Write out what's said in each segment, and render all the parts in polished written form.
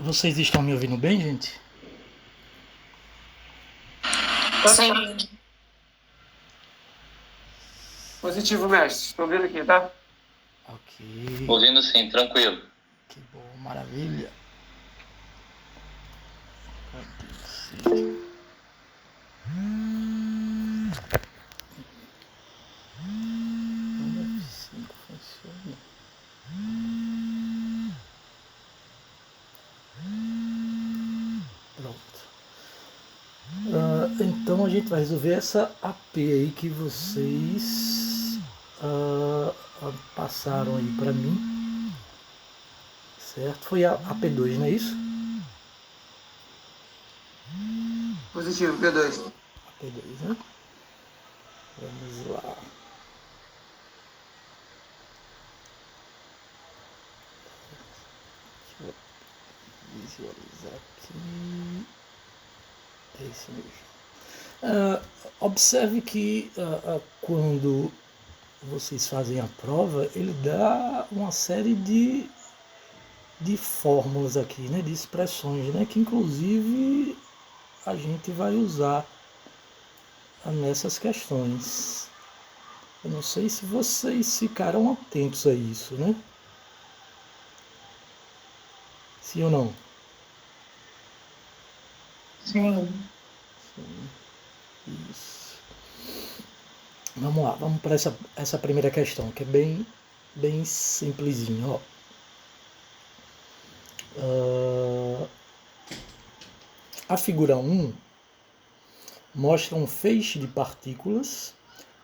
Vocês estão me ouvindo bem, gente? Sim. Positivo, mestre. Estou vendo aqui, tá? Ok. Ouvindo sim, tranquilo. Que bom, maravilha. F5 funciona. Pronto. Então a gente vai resolver essa AP aí que vocês passaram aí para mim, certo? Foi a AP2, não é isso? Positivo, P2. AP2, né? Vamos lá. Deixa eu visualizar aqui. É isso mesmo. Observe que quando vocês fazem a prova, ele dá uma série de fórmulas aqui, né, de expressões, né, que inclusive a gente vai usar nessas questões. Eu não sei se vocês ficaram atentos a isso, né? Sim ou não? Sim. Isso. Vamos lá, vamos para essa primeira questão, que é bem simplesinha, ó. A figura 1 mostra um feixe de partículas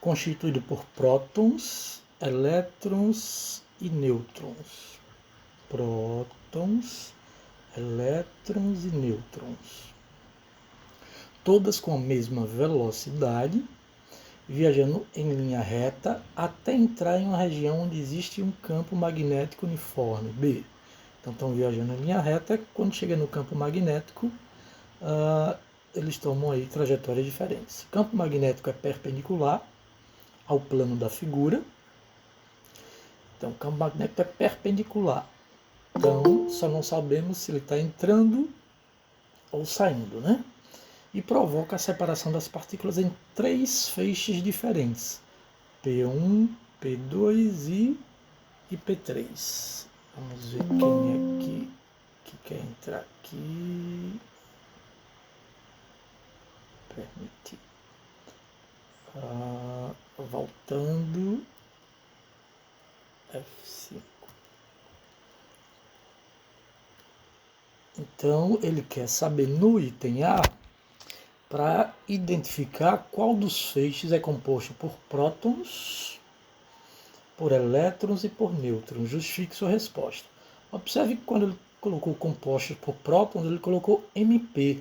constituído por prótons, elétrons e nêutrons. Prótons, elétrons e nêutrons. Todas com a mesma velocidade, viajando em linha reta até entrar em uma região onde existe um campo magnético uniforme. B. Então estão viajando em linha reta, quando chega no campo magnético, eles tomam aí trajetórias diferentes. O campo magnético é perpendicular ao plano da figura. Então, o campo magnético é perpendicular. Então, só não sabemos se ele está entrando ou saindo, né? E provoca a separação das partículas em 3 feixes diferentes: P1, P2 e P3. Vamos ver quem é que quer entrar aqui. Permitir. Voltando. F5. Então ele quer saber no item A para identificar qual dos feixes é composto por prótons, por elétrons e por nêutrons. Justifique sua resposta. Observe que quando ele colocou compostos por prótons, ele colocou MP,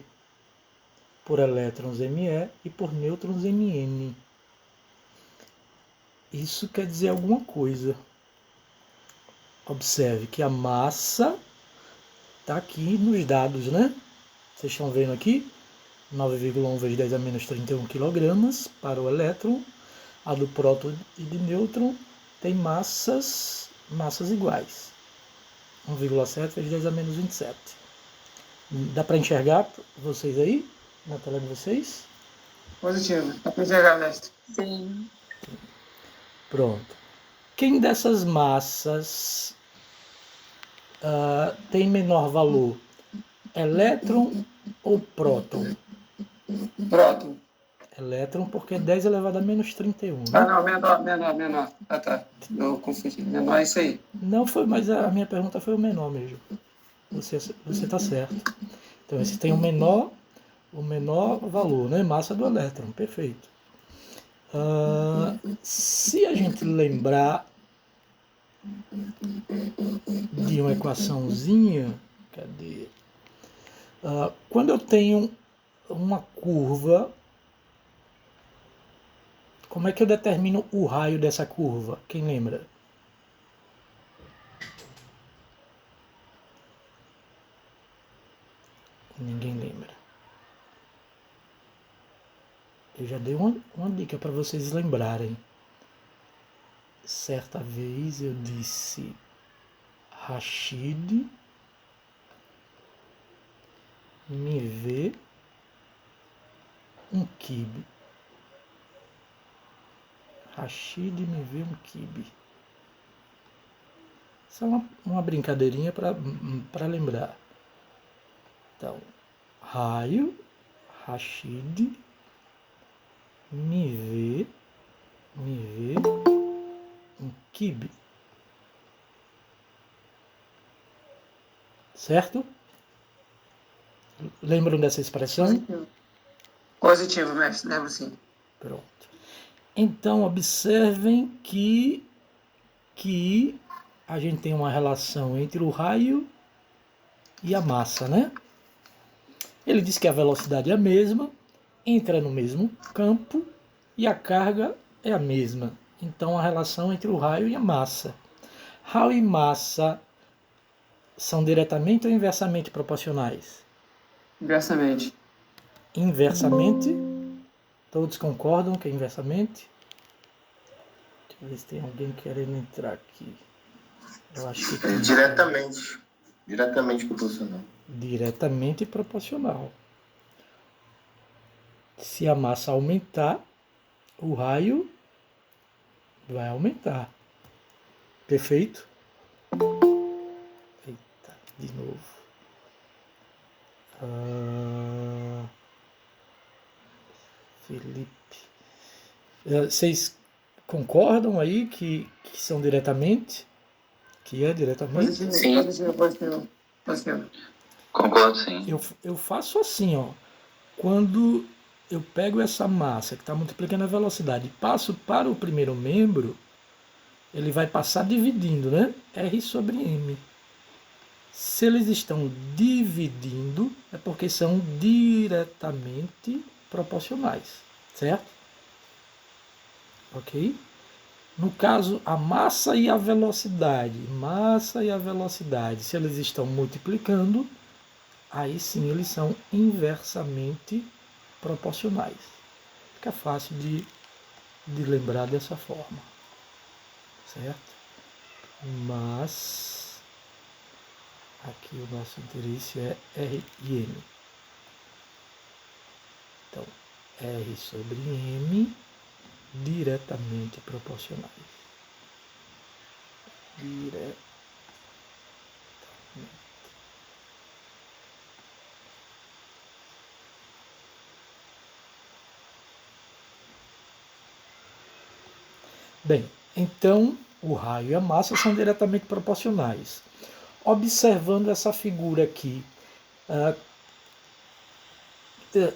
por elétrons ME e por nêutrons MN. Isso quer dizer alguma coisa. Observe que a massa está aqui nos dados, né? Vocês estão vendo aqui? 9,1 vezes 10 a menos 31 kg para o elétron. A do próton e de nêutron tem massas iguais. 1,7 vezes 10 a menos 27. Dá para enxergar vocês aí? Na tela de vocês? Positivo. Dá para enxergar, mestre. Sim. Pronto. Quem dessas massas tem menor valor? Elétron ou próton? Próton. Elétron, porque é 10 elevado a menos 31, Ah, né? não, menor. Ah, tá. Eu confundi. Menor é isso aí. Não foi, mas a minha pergunta foi o menor mesmo. Você está certo. Então, esse tem o menor valor, né? Massa do elétron, perfeito. Se a gente lembrar de uma equaçãozinha, cadê? Quando eu tenho uma curva, como é que eu determino o raio dessa curva? Quem lembra? Ninguém lembra. Eu já dei uma dica para vocês lembrarem. Certa vez eu disse Rashid me vê um quibe. Rashid me vê um quibe. Só uma brincadeirinha para lembrar. Então, raio, Rashid me vê um quibe. Certo? Lembram dessa expressão? Positivo, mestre. Lembro sim. Pronto. Então, observem que a gente tem uma relação entre o raio e a massa, né? Ele diz que a velocidade é a mesma, entra no mesmo campo e a carga é a mesma. Então, a relação entre o raio e a massa. Raio e massa são diretamente ou inversamente proporcionais? Inversamente. Inversamente. Todos concordam que é inversamente? Deixa eu ver se tem alguém querendo entrar aqui. Eu acho que tem. Diretamente. Diretamente proporcional. Diretamente proporcional. Se a massa aumentar, o raio vai aumentar. Perfeito? Eita, de novo. Felipe. Vocês concordam aí que são diretamente? Que é diretamente? Positivo, Sim. positivo. Concordo, sim. Eu faço assim, ó. Quando eu pego essa massa que está multiplicando a velocidade e passo para o primeiro membro, ele vai passar dividindo, né? R sobre M. Se eles estão dividindo, é porque são diretamente proporcionais, certo? Ok? No caso, a massa e a velocidade, se eles estão multiplicando, aí sim eles são inversamente proporcionais. Fica fácil de lembrar dessa forma, certo? Mas aqui o nosso interesse é R e M. Então, R sobre M diretamente proporcionais. Diretamente. Bem, então o raio e a massa são diretamente proporcionais. Observando essa figura aqui,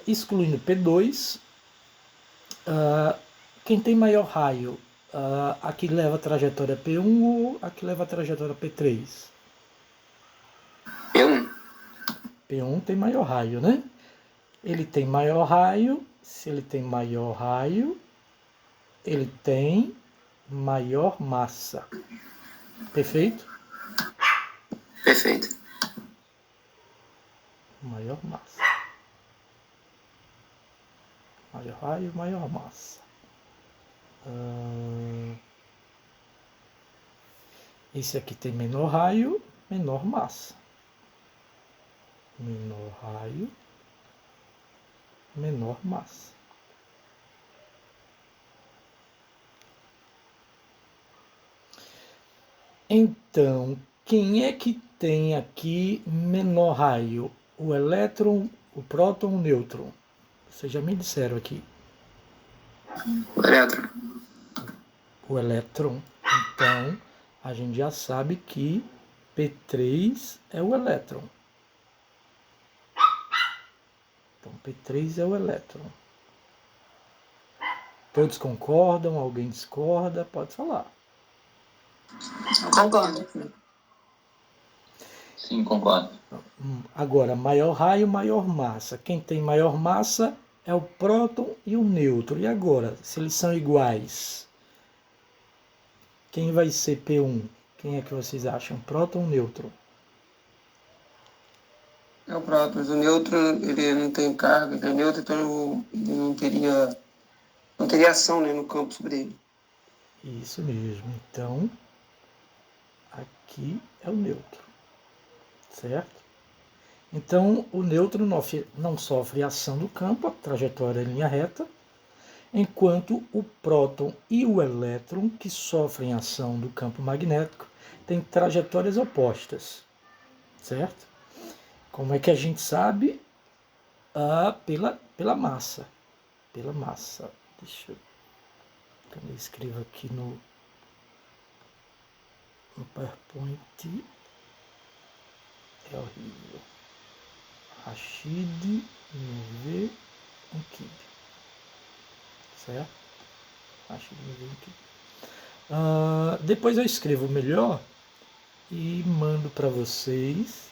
excluindo P2, quem tem maior raio, aqui leva a trajetória P1 ou aqui leva a trajetória P3? Eu? P1 tem maior raio, né? Ele tem maior raio, se ele tem maior raio, ele tem maior massa. Perfeito? Perfeito. Maior massa. Maior raio, maior massa. Esse aqui tem menor raio, menor massa. Menor raio, menor massa. Então, quem é que tem aqui menor raio? O elétron, o próton ou o nêutron? Vocês já me disseram aqui. O elétron. O elétron. Então, a gente já sabe que P3 é o elétron. Então, P3 é o elétron. Todos concordam? Alguém discorda? Pode falar. Concordo. Sim, concordo. Agora, maior raio, maior massa. Quem tem maior massa é o próton e o nêutron. E agora, se eles são iguais, quem vai ser P1? Quem é que vocês acham? Próton ou nêutron? É o próton, mas o nêutron, ele não tem carga, ele é neutro, então ele não teria ação, né, no campo sobre ele. Isso mesmo. Então, aqui é o nêutron. Certo? Então, o nêutron não sofre ação do campo, a trajetória é em linha reta, enquanto o próton e o elétron, que sofrem ação do campo magnético, têm trajetórias opostas, certo? Como é que a gente sabe? Pela massa. Pela massa. Deixa eu... Quando eu escrevo aqui no PowerPoint, é horrível. Rashid MV Enkib. Certo? Rashid MV Enkib. Depois eu escrevo melhor e mando para vocês,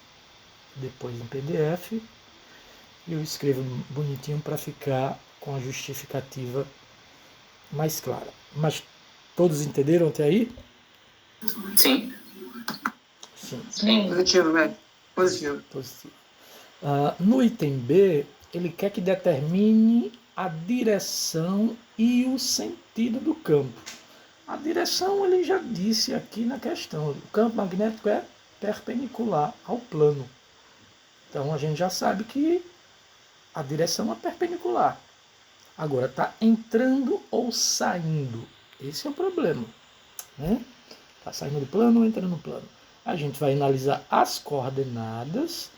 depois em PDF. Eu escrevo bonitinho para ficar com a justificativa mais clara. Mas todos entenderam até aí? Sim. Sim. Positivo, velho. Positivo. No item B, ele quer que determine a direção e o sentido do campo. A direção ele já disse aqui na questão. O campo magnético é perpendicular ao plano. Então a gente já sabe que a direção é perpendicular. Agora, está entrando ou saindo? Esse é o problema. Está saindo do plano ou entrando no plano? A gente vai analisar as coordenadas,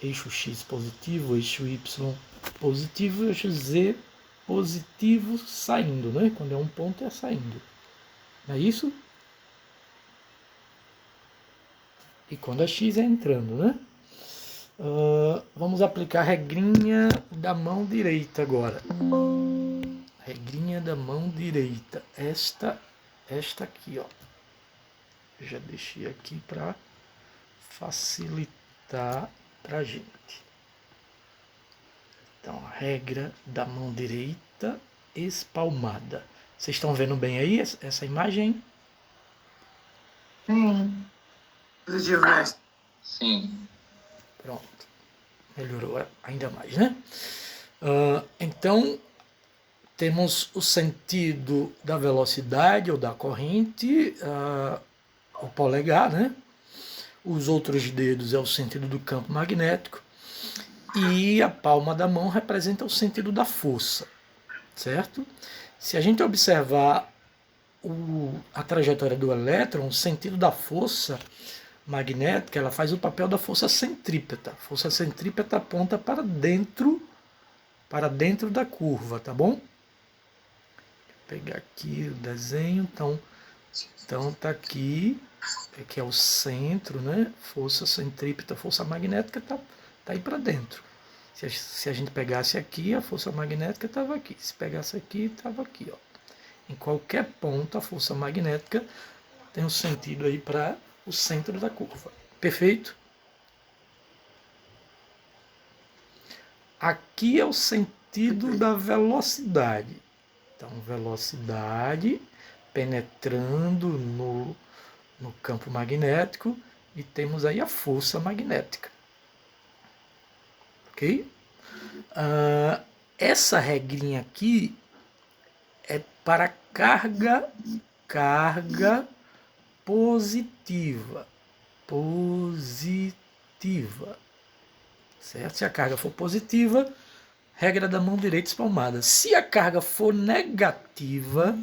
eixo X positivo, eixo Y positivo, eixo Z positivo saindo, né? Quando é um ponto é saindo. Não é isso? E quando é X é entrando, né? Vamos aplicar a regrinha da mão direita agora. Regrinha da mão direita. Esta aqui, ó. Já deixei aqui para facilitar para a gente. Então, a regra da mão direita espalmada. Vocês estão vendo bem aí essa imagem? Sim. Positivo, velho. Sim. Pronto. Melhorou ainda mais, né? Então, temos o sentido da velocidade ou da corrente, o polegar, né? Os outros dedos é o sentido do campo magnético e a palma da mão representa o sentido da força, certo? Se a gente observar a trajetória do elétron, o sentido da força magnética, ela faz o papel da força centrípeta. A força centrípeta aponta para dentro da curva, tá bom? Vou pegar aqui o desenho, então tá aqui, que é o centro, né? Força centrípeta, força magnética tá aí para dentro. Se a gente pegasse aqui, a força magnética estava aqui. Se pegasse aqui, estava aqui, ó. Em qualquer ponto, a força magnética tem um sentido aí para o centro da curva. Perfeito? Aqui é o sentido da velocidade. Então, velocidade penetrando no campo magnético e temos aí a força magnética. Ok? Essa regrinha aqui é para carga positiva. Certo? Se a carga for positiva, regra da mão direita espalmada. Se a carga for negativa,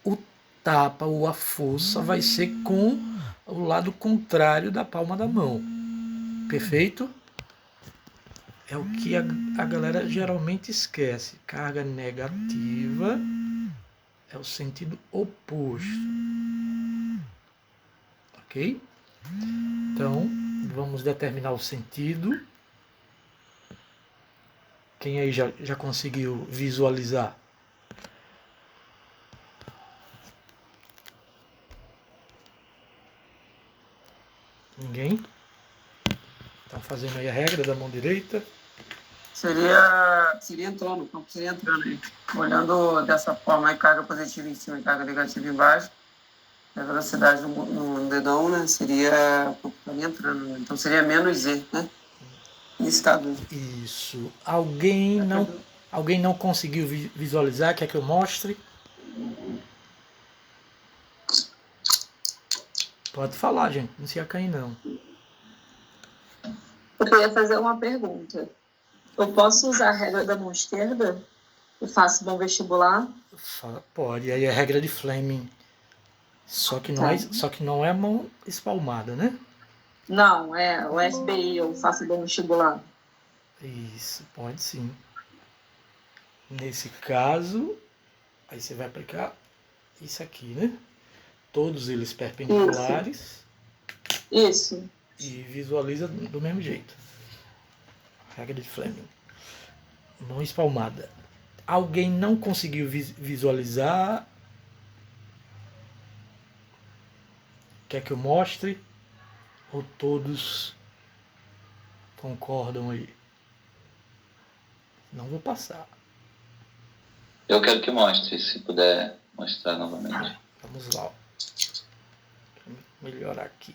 o tapa ou a força vai ser com o lado contrário da palma da mão. Perfeito? É o que a galera geralmente esquece. Carga negativa é o sentido oposto. Ok? Então, vamos determinar o sentido. Quem aí já conseguiu visualizar? Ninguém? Estão fazendo aí a regra da mão direita. Seria entrando, o campo seria entrando aí. Olhando dessa forma, aí, carga positiva em cima e carga negativa embaixo, a velocidade no dedão, né, seria o campo entrando. Né? Então seria menos Z, né? Nesse caso. Isso. Alguém não conseguiu visualizar? Quer que eu mostre? Pode falar, gente. Não se acanhe, não. Eu queria fazer uma pergunta. Eu posso usar a regra da mão esquerda? Eu faço bom vestibular? Pode, aí é a regra de Fleming. Só que não é a mão espalmada, né? Não, é o FBI, eu faço bom vestibular. Isso, pode sim. Nesse caso, aí você vai aplicar isso aqui, né? Todos eles perpendiculares. Isso. E visualiza do mesmo jeito. Regra de Fleming. Mão espalmada. Alguém não conseguiu visualizar? Quer que eu mostre? Ou todos concordam aí? Não vou passar. Eu quero que mostre, se puder mostrar novamente. Vamos lá. Vou melhorar aqui.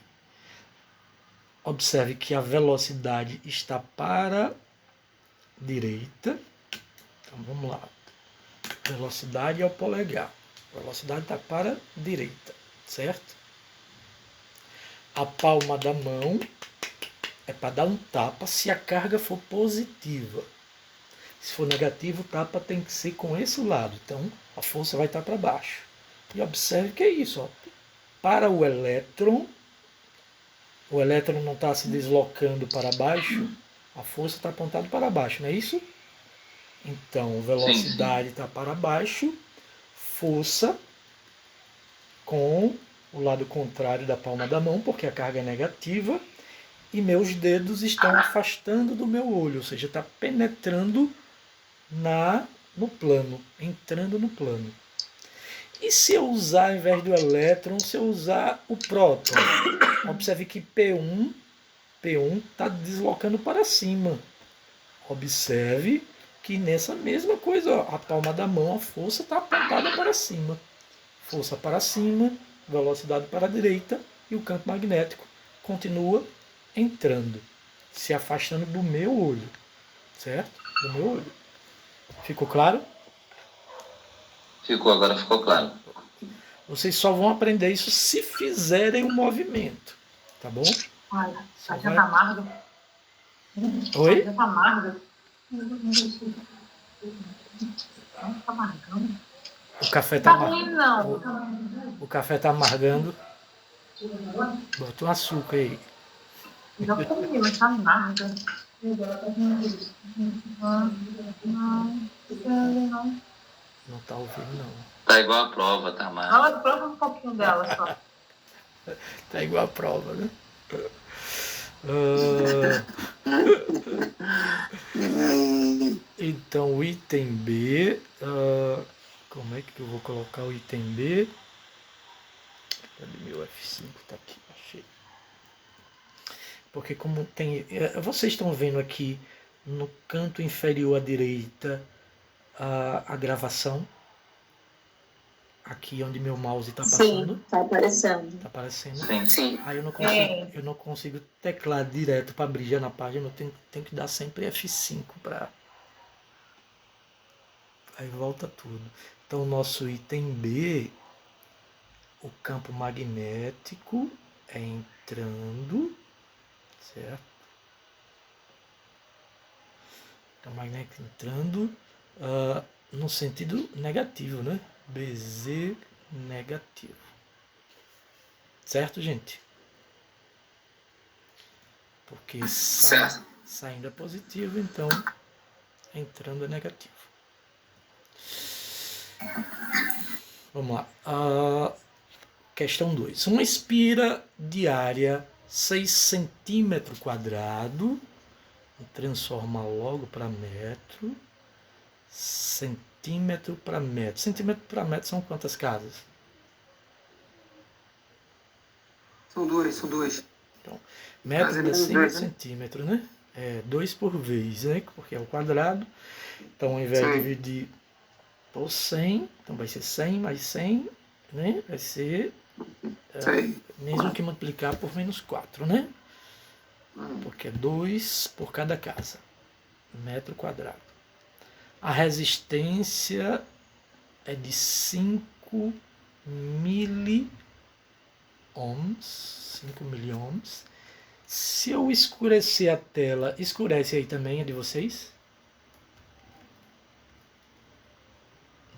Observe que a velocidade está para a direita. Então vamos lá. Velocidade é o polegar. A velocidade está para a direita, certo? A palma da mão é para dar um tapa se a carga for positiva. Se for negativo, o tapa tem que ser com esse lado. Então, a força vai estar para baixo. E observe que é isso. Ó. Para o elétron não está se deslocando para baixo, a força está apontada para baixo, não é isso? Então, velocidade está para baixo, força com o lado contrário da palma da mão, porque a carga é negativa, e meus dedos estão afastando do meu olho, ou seja, está penetrando no plano, entrando no plano. E se eu usar, ao invés do elétron, se eu usar o próton? Observe que P1 está deslocando para cima. Observe que nessa mesma coisa, ó, a palma da mão, a força está apontada para cima. Força para cima, velocidade para a direita, e o campo magnético continua entrando, se afastando do meu olho. Certo? Do meu olho. Ficou claro? Agora ficou claro. Vocês só vão aprender isso se fizerem o movimento. Tá bom? Olha, a janta amarga. Oi? A janta amarga. Tá amargando. O café tá ruim, não. O café tá amargando. Bota um açúcar aí. Já comi, mas tá amarga. Não. Não tá ouvindo, não. Tá igual a prova, tá, Mara? Ela prova um pouquinho dela só. Tá igual a prova, né? Então, o item B. Como é que eu vou colocar o item B? Cadê meu F5? Tá aqui, achei. Porque como tem... Vocês estão vendo aqui no canto inferior à direita a gravação. Aqui onde meu mouse está passando. Sim, está aparecendo. Está aparecendo. Sim. Aí eu não consigo teclar direto para abrir já na página. Eu tenho que dar sempre F5 para... Aí volta tudo. Então, o nosso item B, o campo magnético é entrando, certo? O campo magnético entrando no sentido negativo, né? BZ negativo. Certo, gente? Porque saindo é positivo, então entrando é negativo. Vamos lá. Questão 2. Uma espira de área 6 centímetros quadrados, transforma logo para metro, centímetro para metro. Centímetro para metro são quantas casas? São duas. Então, metro é 5 centímetros, né? 2 por vez, né? Porque é o quadrado. Então, ao invés de dividir por 100, então vai ser 100 mais 100, né? Vai ser mesmo que multiplicar por menos 4, né? Porque é 2 por cada casa, metro quadrado. A resistência é de 5 miliohms, Se eu escurecer a tela, escurece aí também a de vocês?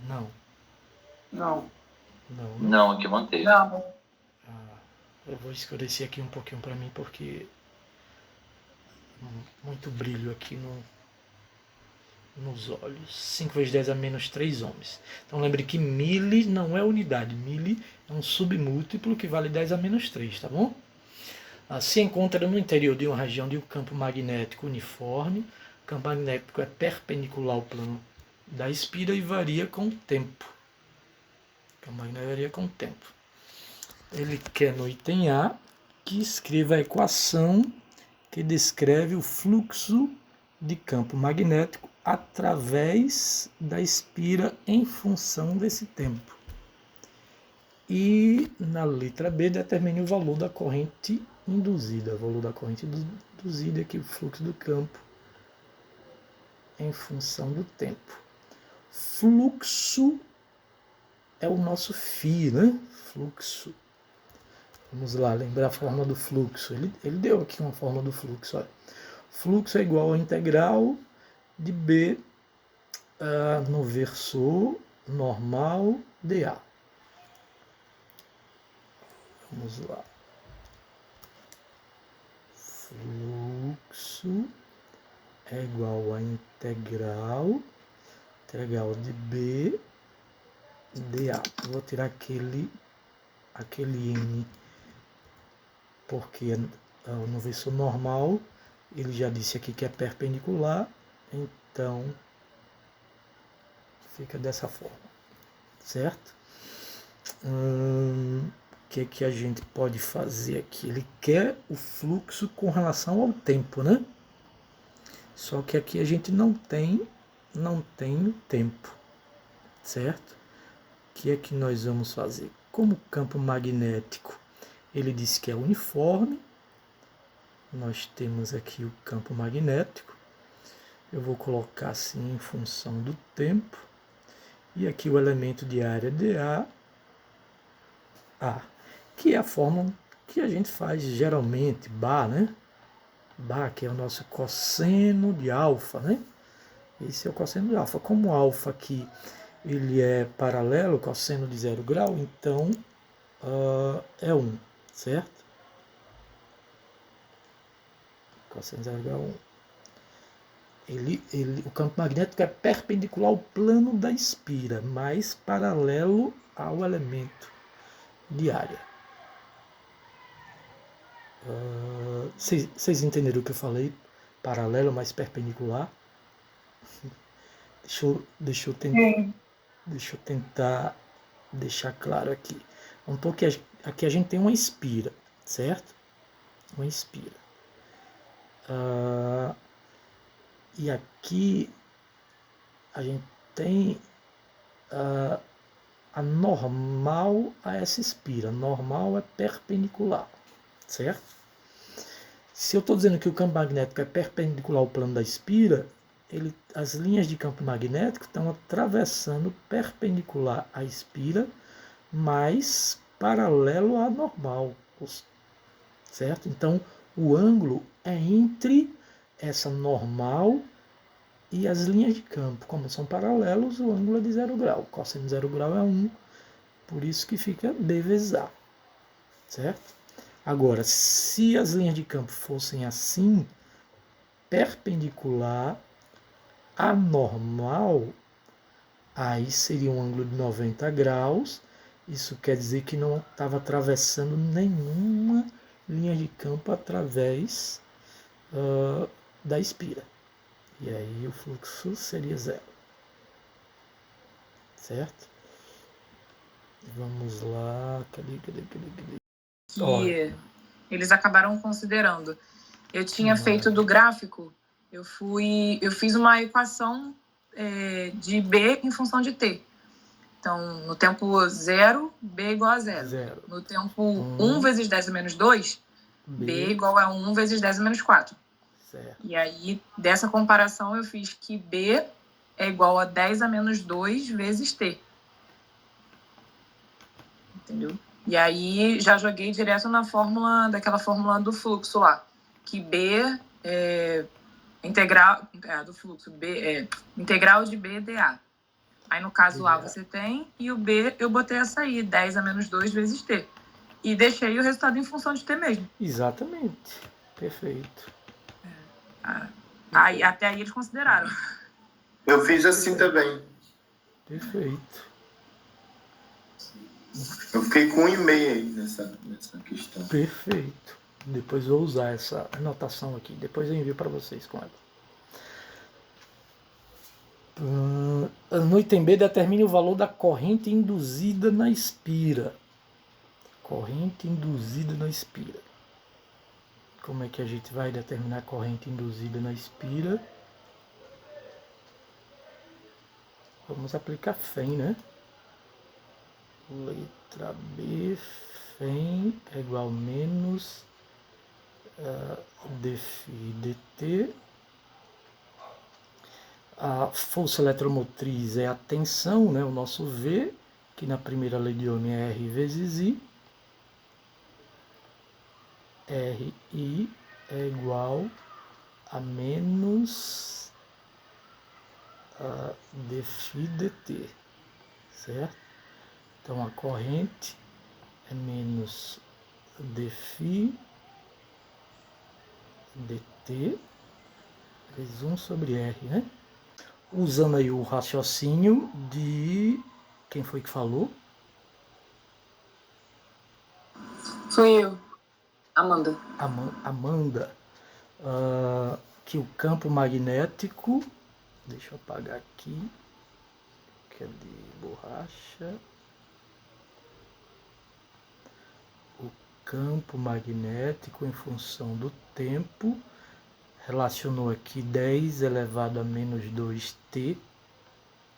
Não. Não. Não, né? Não, aqui manteve. Não. Eu vou escurecer aqui um pouquinho para mim, porque muito brilho aqui nos olhos. 5 vezes 10 a menos 3 ohms. Então lembre que mili não é unidade. Mili é um submúltiplo que vale 10 a menos 3, tá bom? Se encontra no interior de uma região de um campo magnético uniforme. O campo magnético é perpendicular ao plano da espira e varia com o tempo. O campo magnético varia com o tempo. Ele quer no item A que escreva a equação que descreve o fluxo de campo magnético através da espira em função desse tempo. E na letra B determine o valor da corrente induzida. O valor da corrente induzida é aqui o fluxo do campo em função do tempo. Fluxo é o nosso φ, né? Fluxo. Vamos lá, lembrar a forma do fluxo. Ele deu aqui uma forma do fluxo. Olha. Fluxo é igual a integral de B no versor normal dA. Vamos lá. Fluxo é igual a integral de B dA. Vou tirar aquele N, porque no versor normal ele já disse aqui que é perpendicular, então fica dessa forma, certo? O que a gente pode fazer aqui? Ele quer o fluxo com relação ao tempo, né? Só que aqui a gente não tem o tempo, certo? O que é que nós vamos fazer? Como o campo magnético, ele disse que é uniforme, nós temos aqui o campo magnético, eu vou colocar assim em função do tempo, e aqui o elemento de área dA, que é a fórmula que a gente faz geralmente, Bar, né? Bar, que é o nosso cosseno de alfa, né? Esse é o cosseno de alfa. Como alfa aqui ele é paralelo, cosseno de 0 grau, então é 1, certo? Cosseno de 0 grau 1. O campo magnético é perpendicular ao plano da espira, mas paralelo ao elemento de área. Vocês entenderam o que eu falei? Paralelo, mas perpendicular. Deixa eu tentar deixar claro aqui. Vamos supor que aqui a gente tem uma espira, certo? Uma espira. E aqui a gente tem a normal a essa espira. Normal é perpendicular, certo? Se eu estou dizendo que o campo magnético é perpendicular ao plano da espira, as linhas de campo magnético estão atravessando perpendicular à espira, mas paralelo à normal, certo? Então, o ângulo é entre essa normal e as linhas de campo. Como são paralelos, o ângulo é de 0 grau. Cosseno de 0 grau é 1, por isso que fica B vezes A, certo? Agora, se as linhas de campo fossem assim, perpendicular a normal, aí seria um ângulo de 90 graus. Isso quer dizer que não estava atravessando nenhuma linha de campo através da espira. E aí o fluxo seria 0. Certo? Vamos lá. Cadê? Que eles acabaram considerando. Eu tinha feito do gráfico, eu fiz uma equação de B em função de T. Então, no tempo 0, B igual a 0. No tempo 1 vezes 10 a menos 2, B igual a 1 vezes 10 a menos 4. Certo. E aí, dessa comparação, eu fiz que B é igual a 10 a menos 2 vezes T. Entendeu? E aí, já joguei direto na fórmula, daquela fórmula do fluxo lá. que B é integral do fluxo, B é integral de B dA. Aí, no caso, o A você tem, e o B eu botei essa aí, 10 a menos 2 vezes T. E deixei o resultado em função de T mesmo. Exatamente. Perfeito. Aí, até aí eles consideraram. Eu fiz assim também. Perfeito. Eu fiquei com 1,5 aí nessa questão. Perfeito. Depois vou usar essa anotação aqui. Depois eu envio para vocês com ela. No item B, determine o valor da corrente induzida na espira. Corrente induzida na espira. Como é que a gente vai determinar a corrente induzida na espira? Vamos aplicar FEM, né? Letra B, FEM é igual a menos dφ dt. A força eletromotriz é a tensão, né? O nosso V, que na primeira lei de Ohm é R vezes I. RI é igual a menos dφ dt, certo? Então a corrente é menos dφ dt vezes 1 sobre R, né? Usando aí o raciocínio de... Quem foi que falou? Fui eu. Amanda. Amanda. Que o campo magnético... Deixa eu apagar aqui. Que é de borracha. O campo magnético em função do tempo... Relacionou aqui 10 elevado a menos 2t.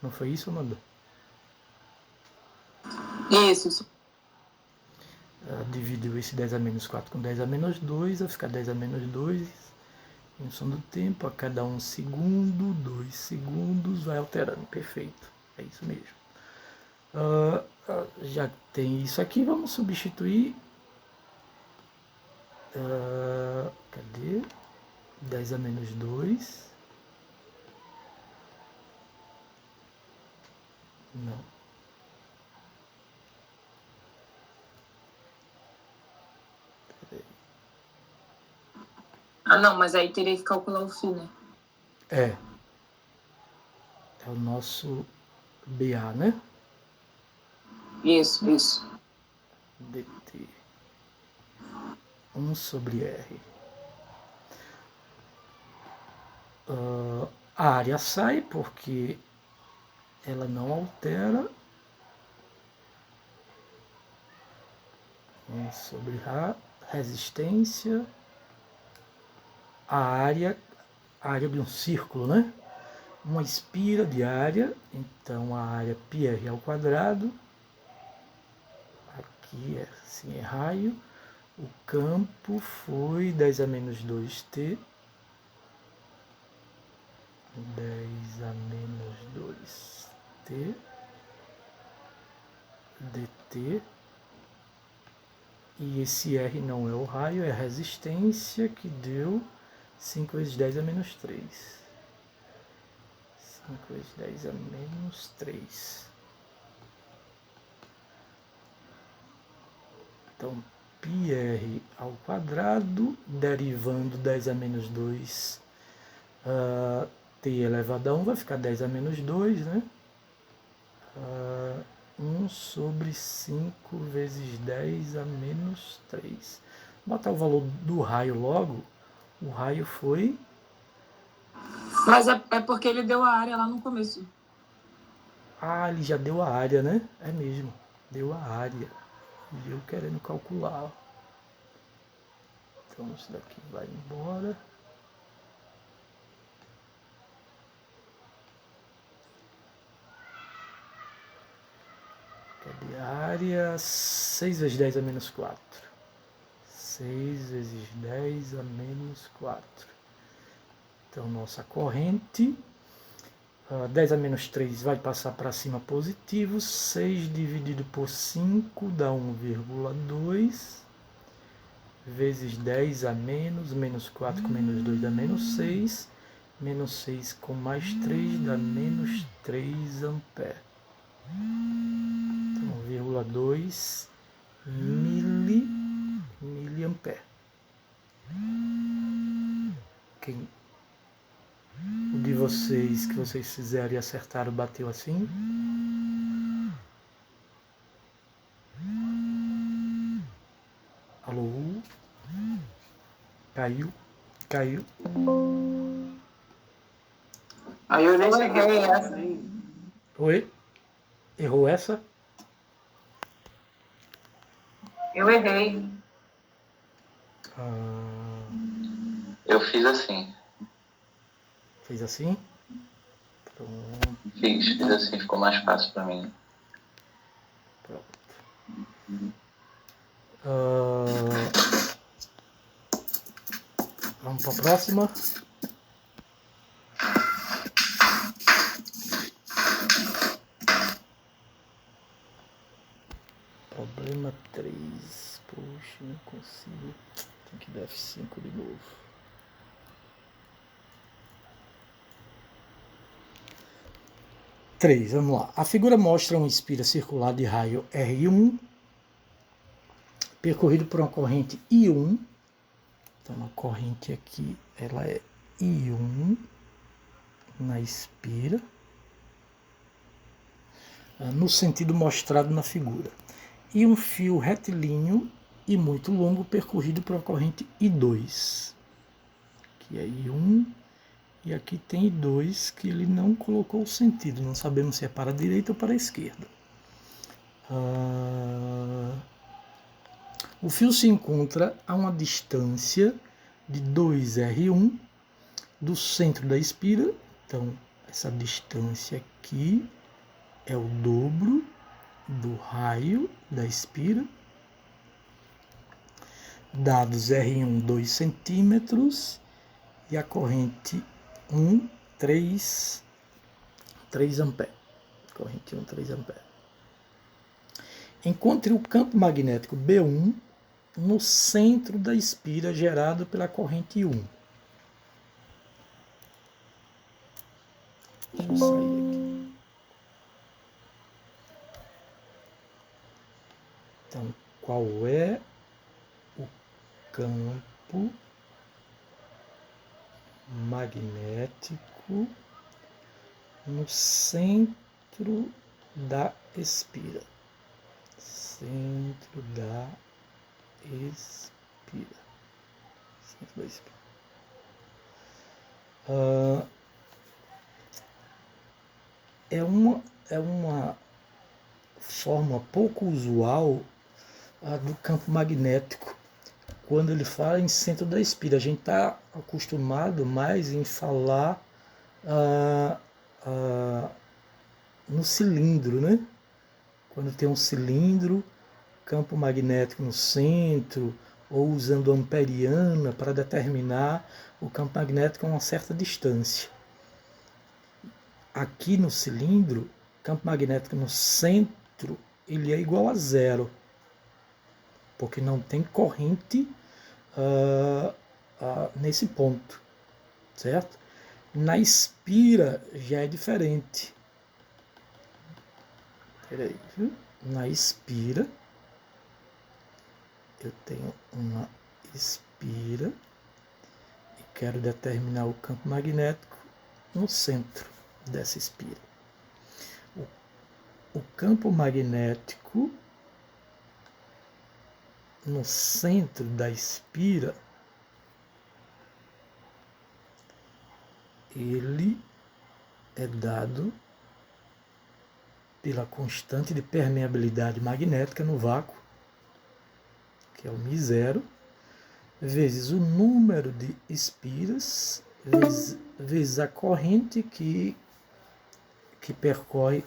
Não foi isso, Amanda? Isso. Dividiu esse 10 a menos 4 com 10 a menos 2. Vai ficar 10 a menos 2. Em função do tempo, a cada 1 segundo, 2 segundos, vai alterando. Perfeito. É isso mesmo. Já tem isso aqui. Vamos substituir. Cadê? 10 a menos 2. Não. Peraí. Não, mas aí teria que calcular o φ, né? É o nosso BA, né? Isso. dt 1 sobre R. A área sai porque ela não altera. 1 sobre resistência. A área de um círculo, né? Uma espira de área, então a área πr ao quadrado. Aqui assim é raio. O campo foi 10 a menos 2t. 10 a menos 2t dt. E esse R não é o raio, é a resistência, que deu 5 vezes 10 a menos 3. 5 vezes 10 a menos 3. Então, πr ao quadrado, derivando 10 a menos 2, t elevado a 1, vai ficar 10 a menos 2, né? 1 sobre 5 vezes 10 a menos 3. Vou botar o valor do raio logo. O raio foi... Mas é porque ele deu a área lá no começo. ele já deu a área, né? É mesmo, deu a área. E eu querendo calcular. Então isso daqui vai embora. Cadê a área? 6 vezes 10 a menos 4. 6 vezes 10 a menos 4. Então, nossa corrente, 10 a menos 3 vai passar para cima positivo. 6 dividido por 5 dá 1,2. vezes 10 a menos 4 com menos 2 dá menos 6, menos 6 com mais 3 dá menos 3 ampere. Então, 1,2 miliampere. O de vocês, que vocês fizeram e acertaram, bateu assim? Alô? Caiu? Aí eu nem Eu sei o que errei eu essa. Oi? Errou essa? Eu errei. Eu fiz assim. Fez assim? Pronto. Fiz assim, ficou mais fácil para mim. Vamos para a próxima. Problema 3. Poxa, não consigo. Tem que dar F5 de novo. Vamos lá. A figura mostra um espira circular de raio R1 percorrido por uma corrente I1. Então a corrente aqui ela é I1 na espira, no sentido mostrado na figura. E um fio retilíneo e muito longo percorrido por uma corrente I2, que é I1, e aqui tem I2 que ele não colocou o sentido, não sabemos se é para a direita ou para a esquerda. O fio se encontra a uma distância de 2R1 do centro da espira. Então, essa distância aqui é o dobro do raio da espira. Dados R1, 2 centímetros, e a corrente 1, 3 amperes. Corrente 1, 3 amperes. Encontre o campo magnético B1 no centro da espira gerado pela corrente 1. Deixa eu sair aqui. Então, qual é o campo magnético no centro da espira? Centro da espira. Centro da espira. É uma forma pouco usual do campo magnético. Quando ele fala em centro da espira, a gente está acostumado mais em falar no cilindro, né? Quando tem um cilindro, campo magnético no centro, ou usando amperiana para determinar o campo magnético a uma certa distância. Aqui no cilindro, campo magnético no centro, ele é igual a zero, porque não tem corrente nesse ponto, certo? Na espira já é diferente. Peraí, viu? Na espira, eu tenho uma espira e quero determinar o campo magnético no centro dessa espira. O campo magnético no centro da espira, ele é dado pela constante de permeabilidade magnética no vácuo, que é o μ0, vezes o número de espiras, vezes a corrente que percorre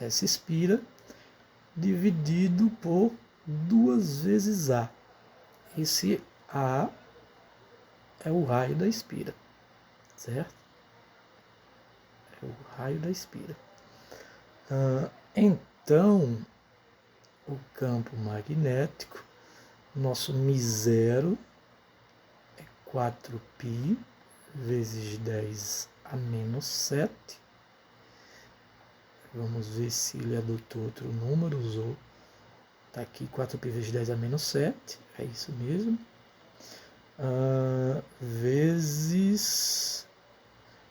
essa espira, dividido por 2 vezes A. Esse A é o raio da espira, certo? É o raio da espira. Então, o campo magnético Nosso μ0 é 4π vezes 10 a menos 7. Vamos ver se ele adotou outro número, usou. Está aqui 4π vezes 10 a menos 7, é isso mesmo. Vezes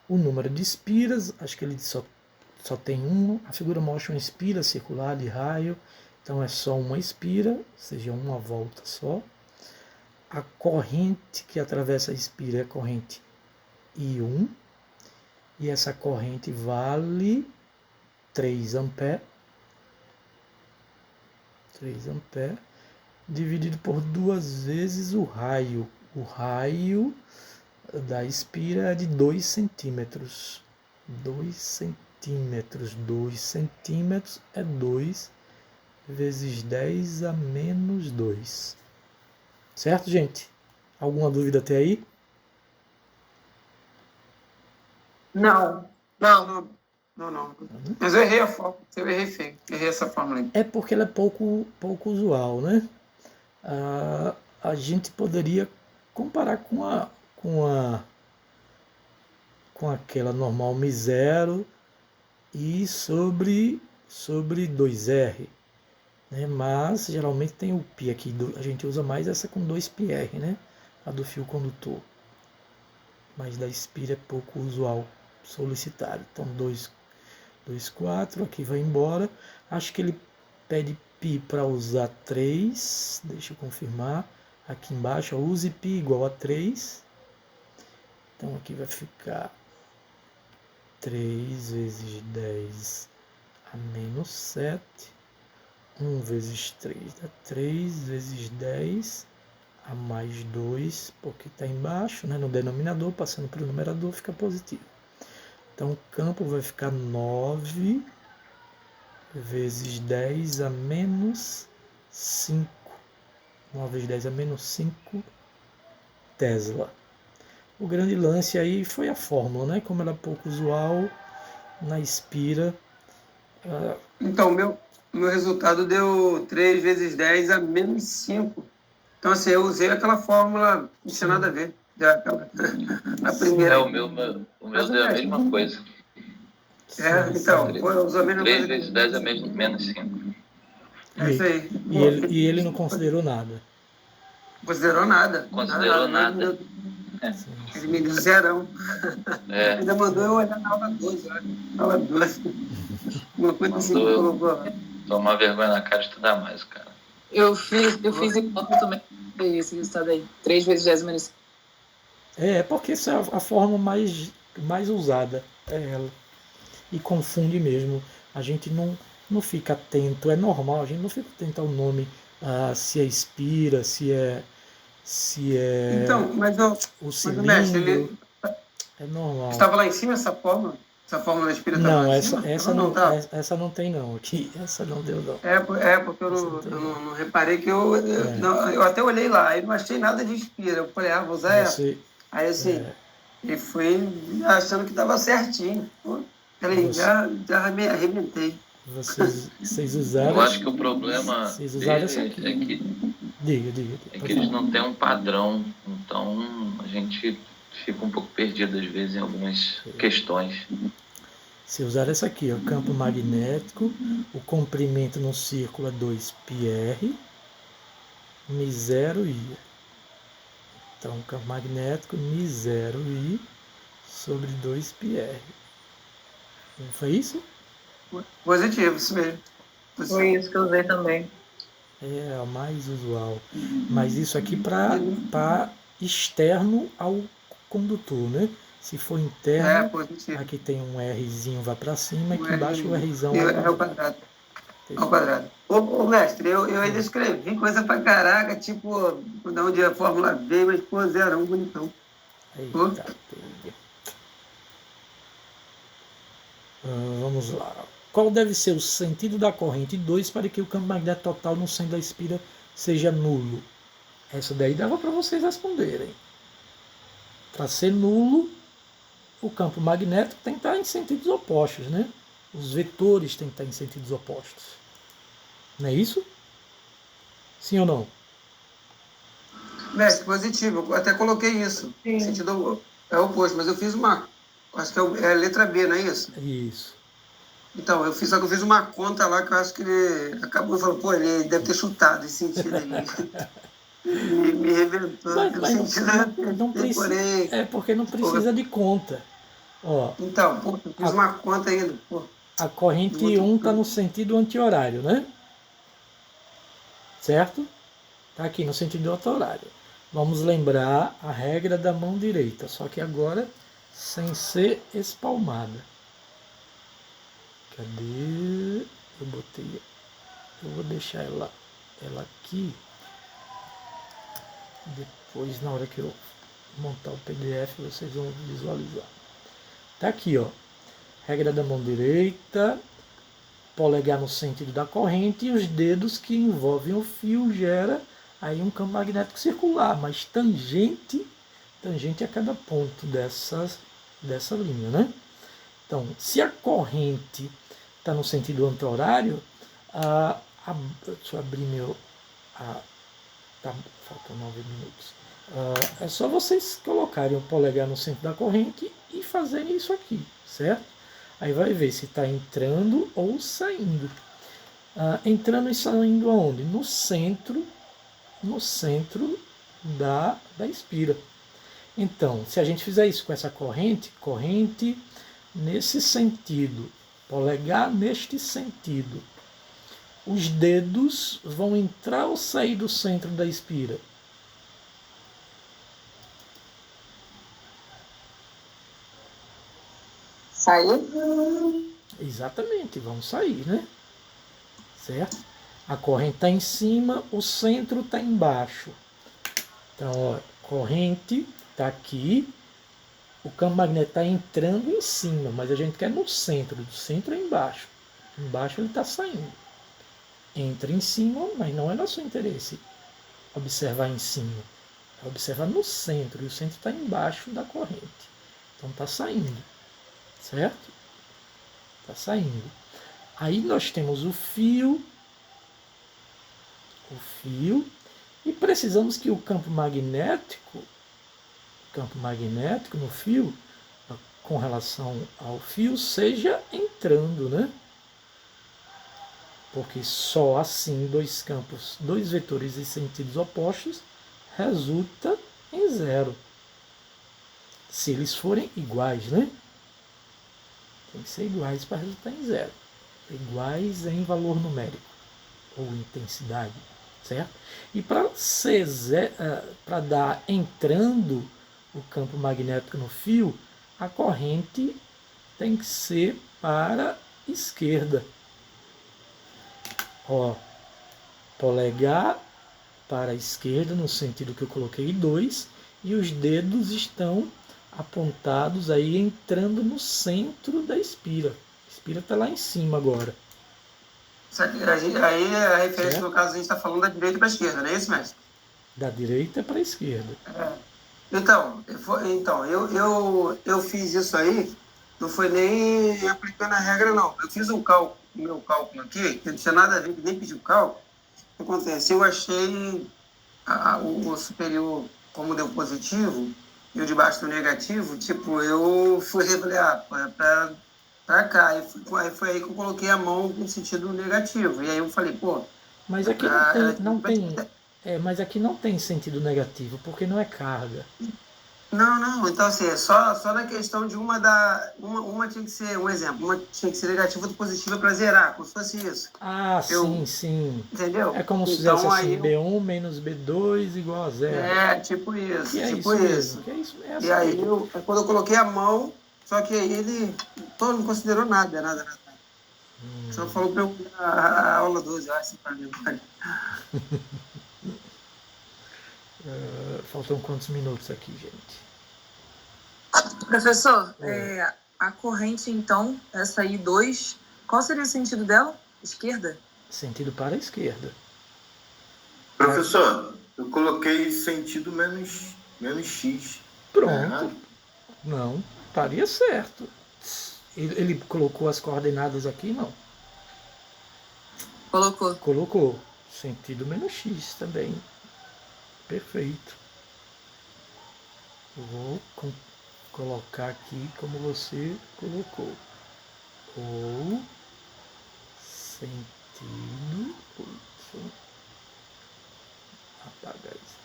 o número de espiras, acho que ele só tem uma. A figura mostra uma espira circular de raio, então é só uma espira, ou seja, uma volta só. A corrente que atravessa a espira é a corrente I1, e essa corrente vale 3 ampere, dividido por 2 vezes o raio. O raio da espira é de 2 centímetros. 2 centímetros. 2 centímetros é 2 vezes 10 a menos 2. Certo, gente? Alguma dúvida até aí? Não. Mas eu errei a fórmula. Eu errei feio. Errei essa fórmula aí. É porque ela é pouco usual, né? A gente poderia comparar com aquela normal μ0 e sobre 2R, né? Mas geralmente tem o π aqui, a gente usa mais essa com 2πr, né? A do fio condutor, mas da espira é pouco usual, solicitado. Então 2,4, aqui vai embora. Acho que ele pede π para usar 3, deixa eu confirmar. Aqui embaixo, use π igual a 3. Então aqui vai ficar 3 vezes 10 a menos 7. 1 vezes 3 dá 3 vezes 10 a mais 2, porque está embaixo, né, no denominador, passando para o numerador, fica positivo. Então o campo vai ficar 9 vezes 10 a menos 5. 9 vezes 10 a menos 5 Tesla. O grande lance aí foi a fórmula, né? Como ela é pouco usual na espira. Então, meu resultado deu 3 vezes 10 a menos 5. Então, assim, eu usei aquela fórmula, não tinha nada a ver. Na primeira. O meu deu a mesma coisa. Então, eu usei a mesma 3 coisa. vezes 10 é menos 5. É isso aí. E ele não considerou nada. Considerou nada. Considerou nada. Ele me deu zerão. Ainda mandou eu olhar na aula 12, olha. Aula 12. Uma coisa assim que colocou. Tomar vergonha na cara e estudar mais, cara. Eu fiz igual também. Esse resultado aí. 3 vezes 10 menos 5. Porque essa é a forma mais usada. É ela. E confunde mesmo. A gente não fica atento. É normal, a gente não fica atento ao nome. Se é espira, se é Então, mas o cilindro. É normal. Estava lá em cima essa fórmula? Essa fórmula da espira estava Não, lá em cima? essa não tem não. Aqui, essa não deu não. Porque eu não reparei que eu até olhei lá e não achei nada de espira. Eu falei, vou usar essa. Aí assim, e fui achando que estava certinho. Falei, já me arrebentei. Vocês usaram. Eu acho que o problema deles é que Diga. É que eles não têm um padrão, então a gente fica um pouco perdido às vezes em algumas questões. Se usar essa aqui, o campo magnético, o comprimento no círculo é 2πr, μ0i. Então, campo magnético μ0i sobre 2πr. Não foi isso? Positivo, isso mesmo. Foi isso que eu usei também. É a mais usual. Mas isso aqui para externo ao condutor, né? Se for interno, aqui tem um Rzinho, vai para cima, aqui embaixo o Rzão é o quadrado. Ao quadrado. Ô mestre, eu ainda escrevi coisa pra caraca, tipo, de onde a fórmula veio, mas pô, zerão, bonitão. Eita, vamos lá. Qual deve ser o sentido da corrente 2 para que o campo magnético total no centro da espira seja nulo? Essa daí dava para vocês responderem. Para ser nulo, o campo magnético tem que estar em sentidos opostos, né? Os vetores têm que estar em sentidos opostos. Não é isso? Sim ou não? Mestre, positivo. Eu até coloquei isso. Sim. Sentido é o oposto, mas eu fiz uma. Acho que é a letra B, não é isso? Isso. Então, só que eu fiz uma conta lá que eu acho que ele acabou falando, pô, ele deve ter chutado esse sentido aí. Me reventou. Mas não precisa. É porque não precisa de conta. Ó, Então, pô, eu fiz uma conta ainda. Pô. A corrente 1 está no sentido anti-horário, né? Certo? Está aqui no sentido anti-horário. Vamos lembrar a regra da mão direita, só que agora sem ser espalmada. Cadê? Eu botei. Eu vou deixar ela aqui. Depois, na hora que eu montar o PDF, vocês vão visualizar. Tá aqui, ó. Regra da mão direita, polegar no sentido da corrente e os dedos que envolvem o fio gera aí um campo magnético circular, mas tangente a cada ponto dessa linha, né? Então, se a corrente está no sentido anti-horário, deixa eu abrir meu... tá, faltam 9 minutos. É só vocês colocarem o polegar no centro da corrente e fazerem isso aqui, certo? Aí vai ver se está entrando ou saindo. Entrando e saindo aonde? No centro da espira. Então, se a gente fizer isso com essa corrente nesse sentido, polegar neste sentido, os dedos vão entrar ou sair do centro da espira? Sair? Exatamente, vão sair, né? Certo? A corrente está em cima, o centro está embaixo. Então, ó, corrente está aqui, o campo magnético está entrando em cima, mas a gente quer no centro, do centro é embaixo. Embaixo ele está saindo. Entra em cima, mas não é nosso interesse observar em cima. É observar no centro, e o centro está embaixo da corrente. Então está saindo. Certo? Está saindo. Aí nós temos o fio, e precisamos que o campo magnético no fio, com relação ao fio, seja entrando, né? Porque só assim dois vetores em sentidos opostos, resulta em zero. Se eles forem iguais, né? Tem que ser iguais para resultar em zero. Iguais em valor numérico ou intensidade, certo? E para dar entrando o campo magnético no fio, a corrente tem que ser para a esquerda. Ó, polegar para a esquerda no sentido que eu coloquei 2 e os dedos estão apontados aí entrando no centro da espira. A espira está lá em cima agora. Aí a referência, no caso, a gente está falando da direita para a esquerda, não é isso, mestre? Da direita para a esquerda. Então, eu fiz isso aí, não foi nem aplicando a regra, não. Eu fiz meu cálculo aqui, que não tinha nada a ver, nem pedi o cálculo. O que acontece? Eu achei o superior como deu positivo, e o de baixo do negativo, tipo, eu fui revelar para cá. Aí foi aí que eu coloquei a mão no sentido negativo. E aí eu falei, pô... Mas aqui mas aqui não tem sentido negativo, porque não é carga. Não. Então, assim, é só na questão de uma tinha que ser, um exemplo, uma tinha que ser negativa, outra positiva para zerar, como se fosse isso. Sim. Entendeu? É como se fizesse assim, B1 menos B2 igual a zero. É, tipo isso. Que é tipo isso. Que é isso mesmo. E aí, quando eu coloquei a mão, só que aí ele não considerou nada. Só falou para eu a aula 12, eu acho, para mim. Faltam quantos minutos aqui, gente? Professor, a corrente, então, essa aí 2, qual seria o sentido dela? Esquerda? Sentido para a esquerda. Professor, eu coloquei sentido menos X. Pronto. Não, estaria certo. Ele colocou as coordenadas aqui, não? Colocou. Colocou. Sentido menos X também. Perfeito. Eu vou colocar aqui como você colocou. Ou sentido. Deixa eu apagar isso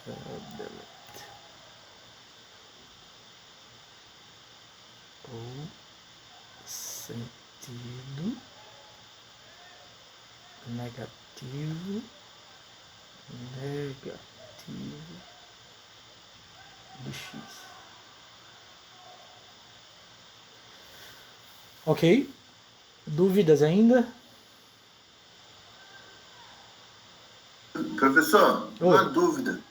aqui. Delete. Ou sentido negativo de x. Ok? Dúvidas ainda? Professor, Oi. uma dúvida.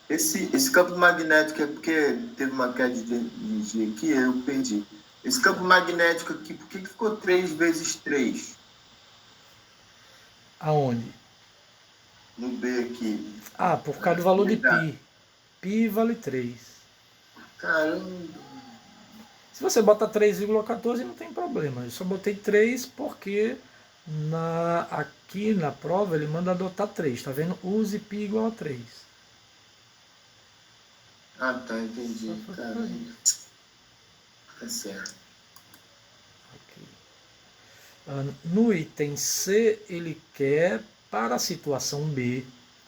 Esse campo magnético é porque teve uma queda de energia aqui, eu perdi. Esse campo magnético aqui, por que ficou 3 vezes 3 Aonde? no B aqui? Ah, por causa do valor de π. Π vale 3. Caramba. Se você bota 3,14 não tem problema. Eu só botei 3 porque aqui na prova ele manda adotar 3. Tá vendo? Use π igual a 3. Ah, tá, entendi. Só foi por Caramba. isso. Tá certo. No item C, ele quer, para a situação B,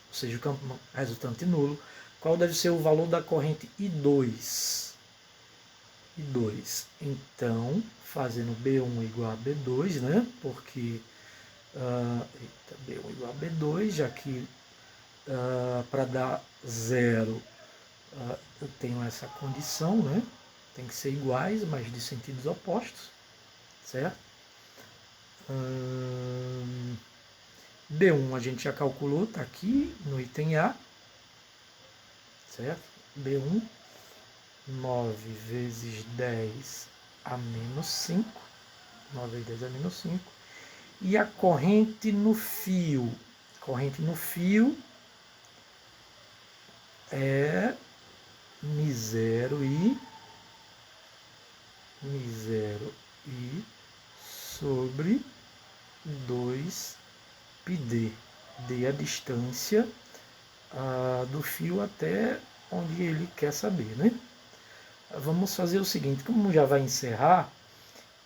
ou seja, o campo resultante nulo, qual deve ser o valor da corrente I2. I2. Então, fazendo B1 igual a B2, né? Porque B1 igual a B2, já que para dar 0 eu tenho essa condição, né? Tem que ser iguais, mas de sentidos opostos, certo? B1 a gente já calculou, está aqui no item A, certo? B1, 9 vezes 10 a menos 5, 9 vezes 10 a menos 5, e a corrente no fio é μ0i sobre 2πd. D a distância do fio até onde ele quer saber, né? Vamos fazer o seguinte, como já vai encerrar,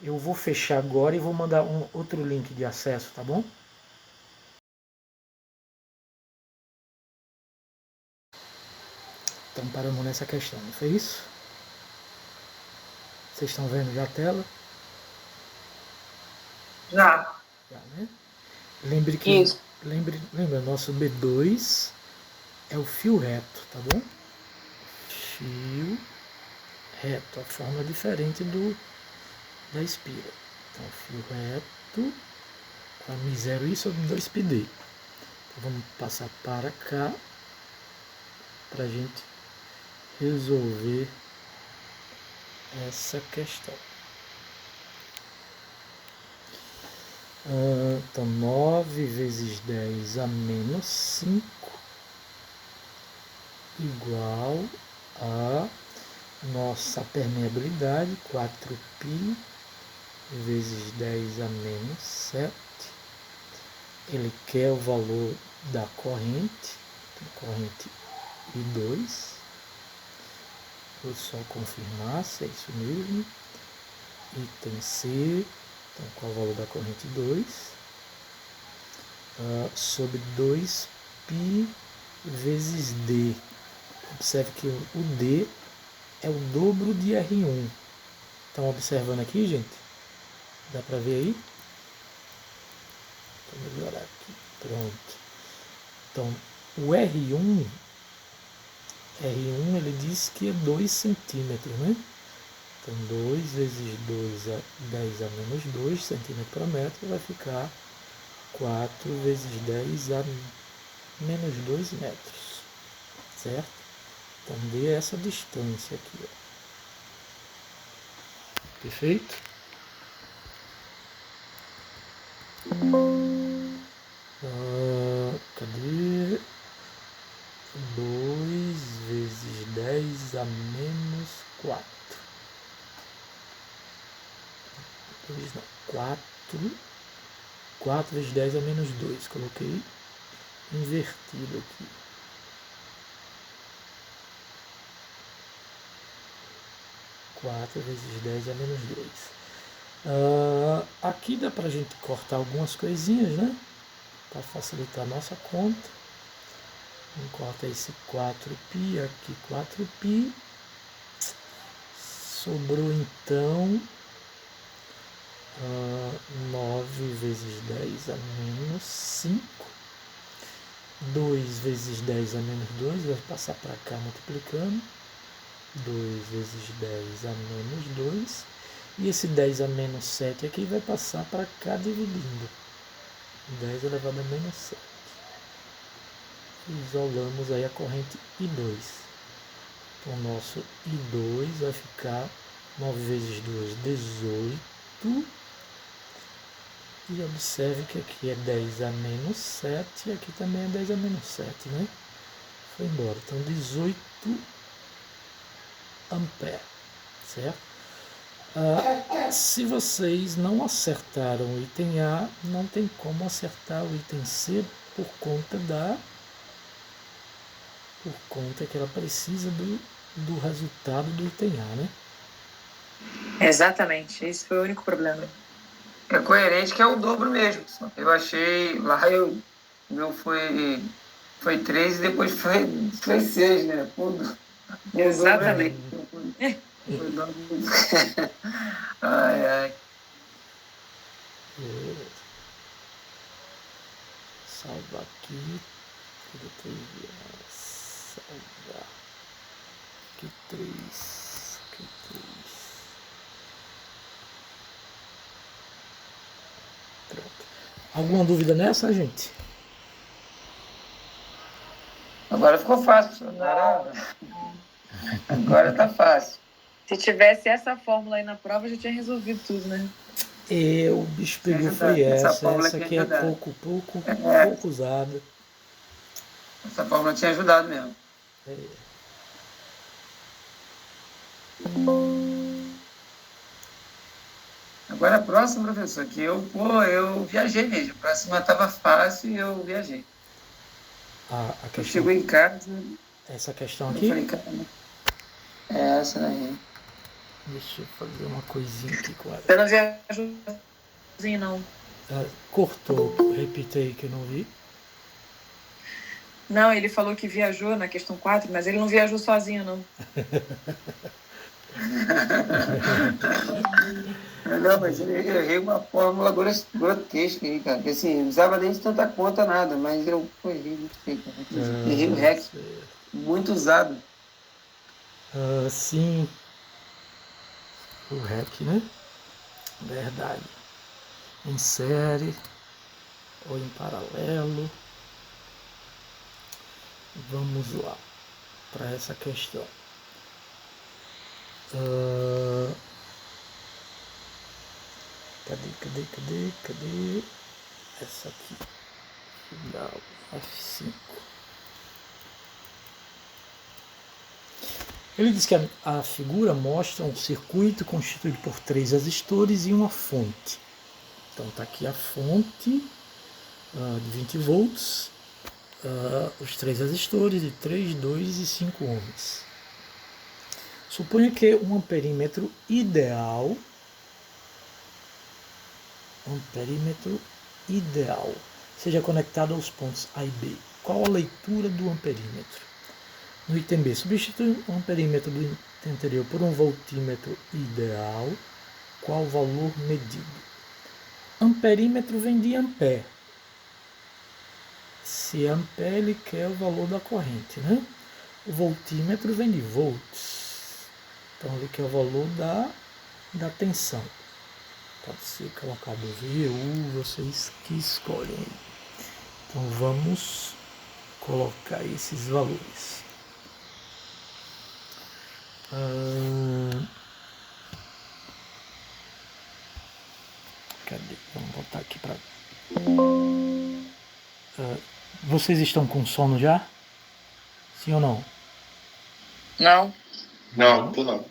eu vou fechar agora e vou mandar outro link de acesso, tá bom? Então paramos nessa questão, não foi isso? Vocês estão vendo já a tela? Já. Já, né? Lembre que Isso. lembra, nosso B2 é o fio reto, tá bom? Fio reto, a forma diferente da espira. Então, fio reto com a μ0i sobre 2πd. Então, vamos passar para cá para a gente resolver essa questão. Então, 9 vezes 10 a menos 5 igual a nossa permeabilidade, 4π vezes 10 a menos 7. Ele quer o valor da corrente, corrente I2. Vou só confirmar se é isso mesmo. Item C, então qual é o valor da corrente 2? Sobre 2π vezes D. Observe que o D é o dobro de R1. Estão observando aqui, gente? Dá para ver aí? Vou melhorar aqui. Pronto. Então, o R1 ele diz que é 2 centímetros, né? Então, 2 vezes 2 a 10 a menos 2 centímetros por metro vai ficar 4 vezes 10 a menos 2 metros, certo? Então, D é essa distância aqui, ó. Perfeito? Cadê? 2 vezes 10 a menos 4. 2 não, 4 4 vezes 10 a menos 2. Coloquei invertido aqui. Quatro vezes 10 a menos 2. Aqui dá pra gente cortar algumas coisinhas, né? Para facilitar a nossa conta. Vamos cortar esse 4π, aqui 4π. Sobrou então 9 vezes 10 a menos 5. 2 vezes 10 a menos 2, vai passar para cá multiplicando. 2 vezes 10 a menos 2. E esse 10 a menos 7 aqui vai passar para cá dividindo. 10 elevado a menos 7. Isolamos aí a corrente I2. Então, o nosso I2 vai ficar 9 vezes 2, 18. E observe que aqui é 10 a menos 7 e aqui também é 10 a menos 7, né? Foi embora. Então, 18 ampere, certo? Se vocês não acertaram o item A, não tem como acertar o item C por conta que ela precisa do resultado do item A, né? Exatamente, esse foi o único problema. É coerente que é o dobro mesmo. Eu achei lá, o meu foi 3 e depois foi 6, né? Exatamente. Foi dobro. Ai. Salvar aqui. Salvar. Aqui 3. Aqui 3. Pronto. Alguma dúvida nessa, gente? Agora ficou fácil. Agora tá fácil. Se tivesse essa fórmula aí na prova, já tinha resolvido tudo, né? O bicho pegou foi essa aqui é pouco usada. Essa fórmula tinha ajudado mesmo. Agora a próxima, professor, que eu viajei mesmo. A próxima estava fácil e eu viajei. A questão... Chegou em casa. Essa questão aqui? Eu falei, é essa daí. Deixa eu fazer uma coisinha aqui com ela. Você não viajou sozinho, não? Cortou. Repita aí que eu não vi. Não, ele falou que viajou na questão 4, mas ele não viajou sozinho, não. Não, mas eu errei uma fórmula grotesca aí, cara. Porque assim, não usava nem de tanta conta, nada, mas eu errei, não sei, cara. Errei o REC. Muito usado. Sim. O REC, né? Verdade. Em série ou em paralelo. Vamos lá para essa questão. Cadê? Essa aqui. Final F5. Ele diz que a figura mostra um circuito constituído por 3 resistores e uma fonte. Então está aqui a fonte de 20 volts, os 3 resistores de 3, 2 e 5 ohms. Suponha que um amperímetro ideal seja conectado aos pontos A e B. Qual a leitura do amperímetro? No item B, substitui o amperímetro do item anterior por um voltímetro ideal. Qual o valor medido? Amperímetro vem de ampere. Se ampere, ele quer o valor da corrente, né? O voltímetro vem de volts. Então, ele quer o valor da tensão. Pode ser colocado VU, vocês que escolhem. Então, vamos colocar esses valores. Cadê? Vamos botar aqui para... vocês estão com sono já? Sim ou não? Não. Não, tô não.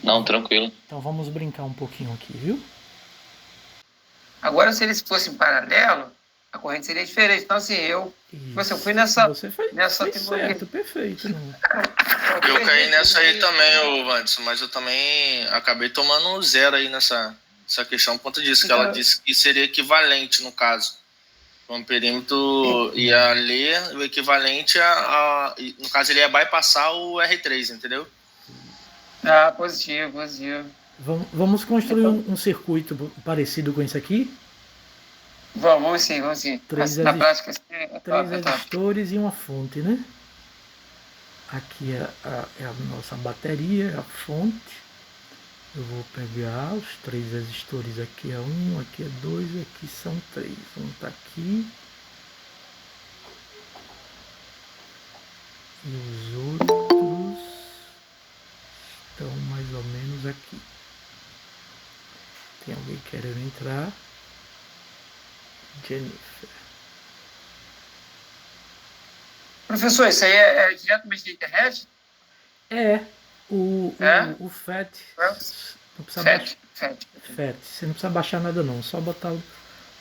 Não, tranquilo. Então vamos brincar um pouquinho aqui, viu? Agora, se eles fossem paralelo, a corrente seria diferente. Então, assim, eu fui nessa... Você fez certo, perfeito. Não. Eu caí nessa aí também, ô Wanderson, mas eu também acabei tomando 0 aí nessa questão por conta disso, que ela disse que seria equivalente, no caso. O perímetro ia ler o equivalente no caso, ele ia bypassar o R3, entendeu? Ah, positivo. Vamos construir um circuito parecido com esse aqui? Vamos sim. Na prática, três resistores e uma fonte, né? Aqui é a nossa bateria, a fonte. Eu vou pegar os 3 resistores, aqui é 1, aqui é 2, aqui são 3. Um está aqui. E os outros estão mais ou menos aqui. Tem alguém querendo entrar? Jennifer. Professor, isso aí é diretamente da internet? O FAT. Não precisa FAT. Você não precisa baixar nada não, só botar o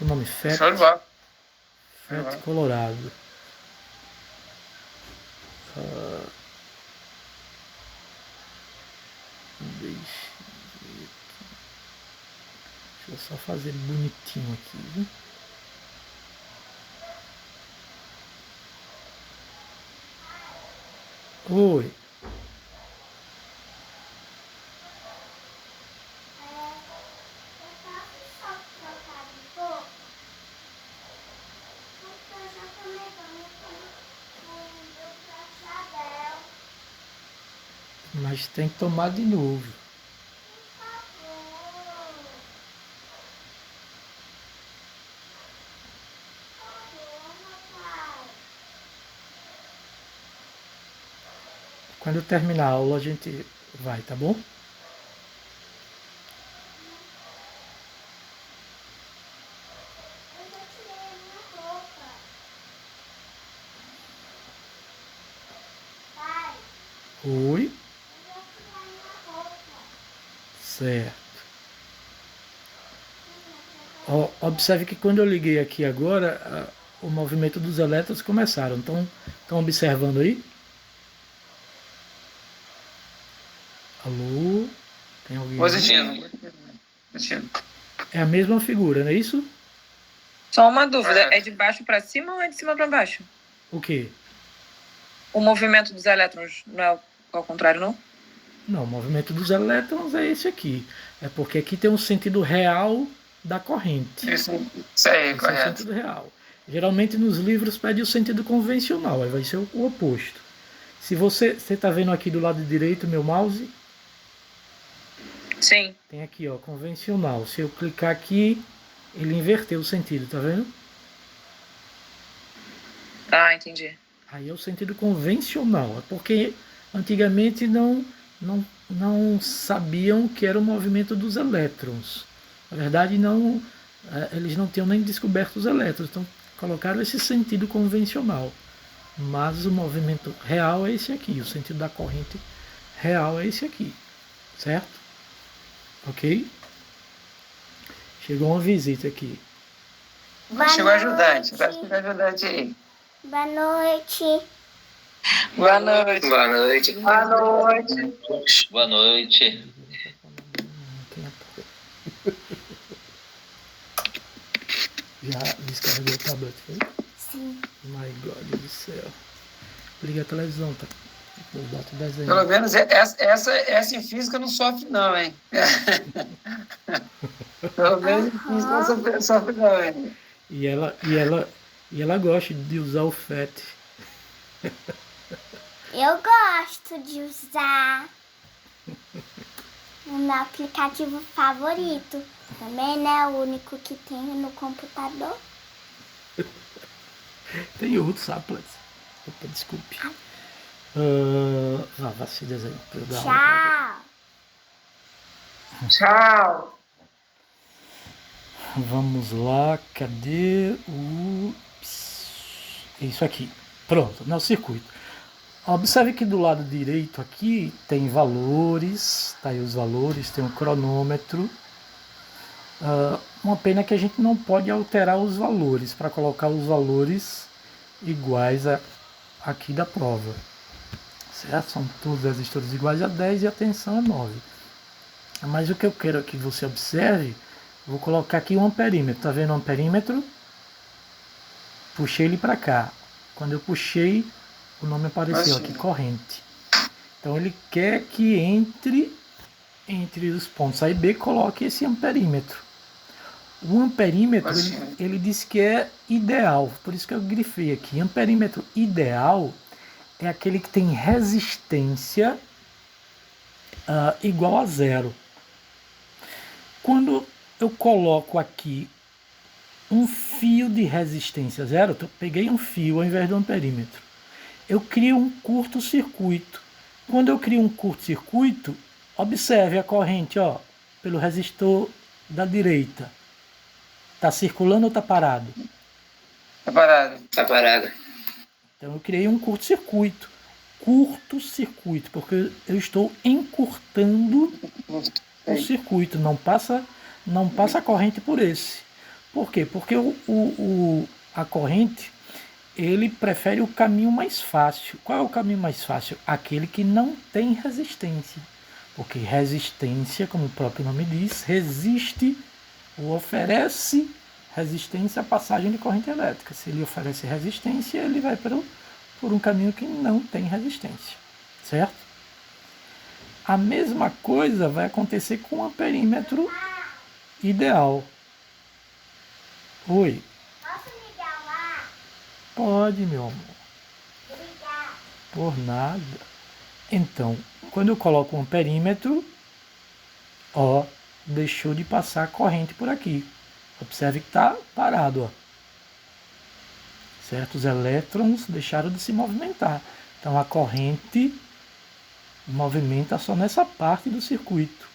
nome FAT. FAT Colorado. Deixa eu só fazer bonitinho aqui, viu? Oi. Mas tem que tomar de novo. Quando eu terminar a aula a gente vai, tá bom? Oi. Certo. Observe que quando eu liguei aqui agora, o movimento dos elétrons começaram. Estão observando aí? Alô? Tem alguém? Positivo. É a mesma figura, não é isso? Só uma dúvida, é de baixo para cima ou é de cima para baixo? O quê? O movimento dos elétrons não é ao contrário, não? Não, o movimento dos elétrons é esse aqui. É porque aqui tem um sentido real da corrente. Isso aí, esse correto. É o sentido real. Geralmente nos livros pede o sentido convencional, aí vai ser o oposto. Se você está vendo aqui do lado direito meu mouse? Sim. Tem aqui, ó, convencional. Se eu clicar aqui, ele inverteu o sentido, tá vendo? Ah, entendi. Aí é o sentido convencional, é porque antigamente não sabiam que era o movimento dos elétrons. Na verdade, eles não tinham nem descoberto os elétrons, então colocaram esse sentido convencional. Mas o movimento real é esse aqui, o sentido da corrente real é esse aqui, certo? Ok? Chegou uma visita aqui. Chegou ajudante, vai chegar ajudante aí. Boa noite. Boa noite. Boa noite. Boa noite. Boa noite. Já descarregou o tablet, foi? Sim. My God do céu. Liga a televisão, tá? Vou botar o desenho. Pelo menos essa em física não sofre não, hein? Pelo menos em física não sofre não, hein? E ela gosta de usar o FAT. Eu gosto de usar o meu aplicativo favorito. Também não é o único que tenho no computador. Tem outros tablets. Opa, desculpe. Vá se desenhar. Tchau. Tchau. Vamos lá, cadê o... Isso aqui. Pronto, no circuito. Observe que do lado direito aqui tem valores, tá aí os valores, tem um cronômetro. Uma pena que a gente não pode alterar os valores, para colocar os valores iguais aqui da prova. Certo? São todos os resistores iguais a 10 e a tensão é 9. Mas o que eu quero que você observe, vou colocar aqui um amperímetro. Tá vendo o amperímetro? Puxei ele para cá. Quando eu puxei, o nome apareceu aqui, corrente. Então ele quer que entre os pontos A e B, coloque esse amperímetro. O amperímetro, ele diz que é ideal, por isso que eu grifei aqui. Amperímetro ideal é aquele que tem resistência igual a 0. Quando eu coloco aqui um fio de resistência 0, eu peguei um fio ao invés do amperímetro, eu crio um curto-circuito. Quando eu crio um curto-circuito, observe a corrente, ó, pelo resistor da direita. Está circulando ou está parado? Está parado. Tá parada. Então eu criei um curto-circuito. Curto-circuito, porque eu estou encurtando o circuito. Não passa a corrente por esse. Por quê? Porque a corrente, ele prefere o caminho mais fácil. Qual é o caminho mais fácil? Aquele que não tem resistência. Porque resistência, como o próprio nome diz, resiste ou oferece resistência à passagem de corrente elétrica. Se ele oferece resistência, ele vai por um caminho que não tem resistência. Certo? A mesma coisa vai acontecer com o amperímetro ideal. Oi. Posso ligar lá? Pode, meu amor. Obrigada. Por nada. Então, quando eu coloco um amperímetro, ó, deixou de passar a corrente por aqui. Observe que está parado, ó. Certo? Os elétrons deixaram de se movimentar. Então a corrente movimenta só nessa parte do circuito.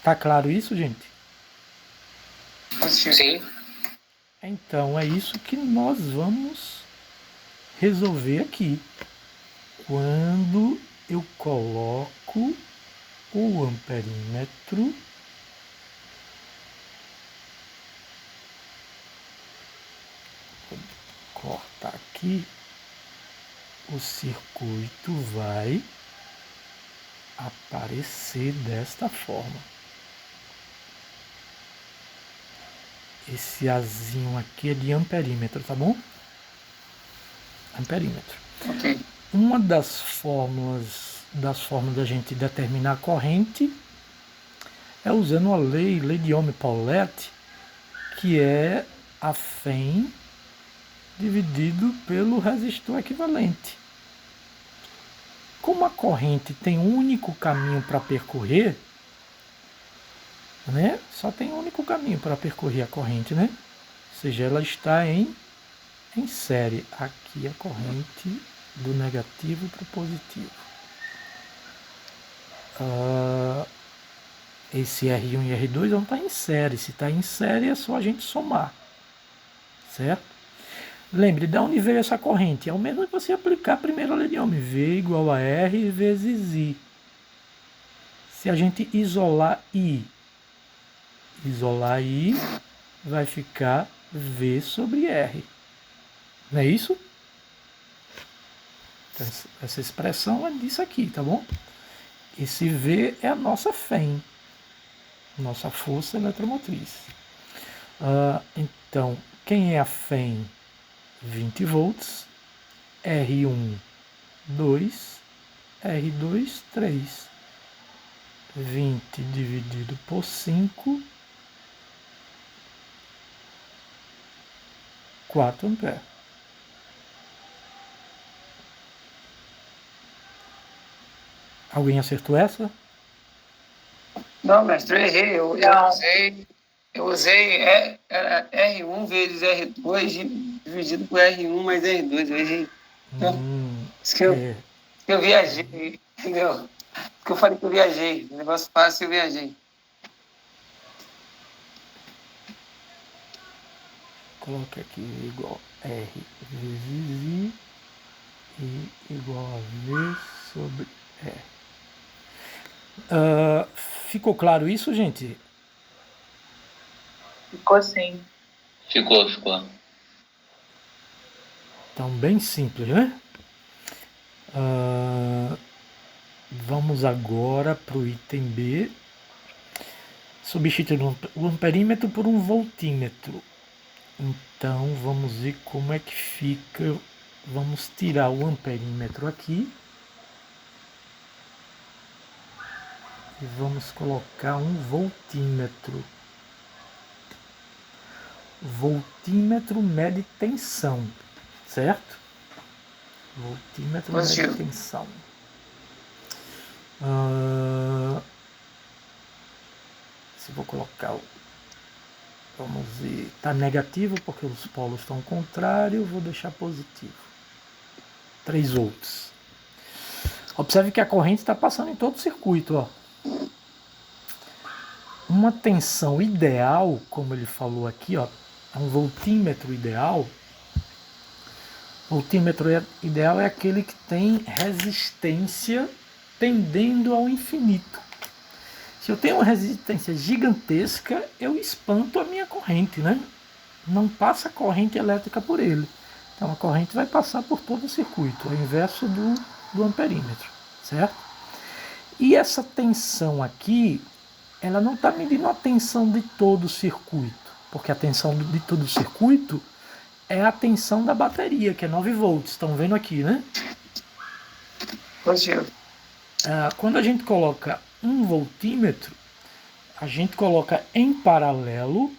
Tá claro isso, gente? Sim. Então é isso que nós vamos resolver aqui. Quando eu coloco o amperímetro, vou cortar aqui, o circuito vai aparecer desta forma. Esse azinho aqui é de amperímetro, tá bom? Amperímetro. Ok. Uma das fórmulas da gente determinar a corrente é usando a lei de Ohm-Paulet, que é a Fém dividido pelo resistor equivalente. Como a corrente tem um único caminho para percorrer, né? Só tem um único caminho para percorrer a corrente, né? Ou seja, ela está em série. Aqui a corrente do negativo para o positivo. Esse R1 e R2 vão estar em série. Se está em série é só a gente somar. Certo? Lembre, de onde veio essa corrente? É o mesmo que você aplicar primeiro a lei de Ohm. V igual a R vezes I. Se a gente isolar I, vai ficar V sobre R. Não é isso? Então, essa expressão é disso aqui, tá bom? Esse V é a nossa Fém, nossa força eletromotriz. Então, quem é a Fém? 20 volts, R1, 2, R2, 3. 20 dividido por 5, 4 amperes. Alguém acertou essa? Não, mestre, eu errei. Eu usei era R1 vezes R2 dividido por R1 mais R2. Eu errei. Isso que eu viajei, entendeu? Porque eu falei que eu viajei. O negócio fácil, eu viajei. Coloca aqui igual R vezes I e igual a V sobre R. Ficou claro isso, gente? Ficou assim. Ficou. Então, bem simples, né? Vamos agora para o item B. Substituir o amperímetro por um voltímetro. Então, vamos ver como é que fica. Vamos tirar o amperímetro aqui. E vamos colocar um voltímetro. Voltímetro mede tensão, certo? Voltímetro mede tensão. Se vou colocar vamos ver, está negativo porque os polos estão contrários, vou deixar positivo. 3 volts. Observe que a corrente está passando em todo o circuito, ó. Uma tensão ideal, como ele falou aqui, ó, é um voltímetro ideal. Voltímetro ideal é aquele que tem resistência tendendo ao infinito. Se eu tenho uma resistência gigantesca, eu espanto a minha corrente, né? Não passa corrente elétrica por ele. Então a corrente vai passar por todo o circuito, ao inverso do amperímetro, certo? E essa tensão aqui, ela não está medindo a tensão de todo o circuito, porque a tensão de todo o circuito é a tensão da bateria, que é 9 volts. Estão vendo aqui, né? Quando a gente coloca um voltímetro, a gente coloca em paralelo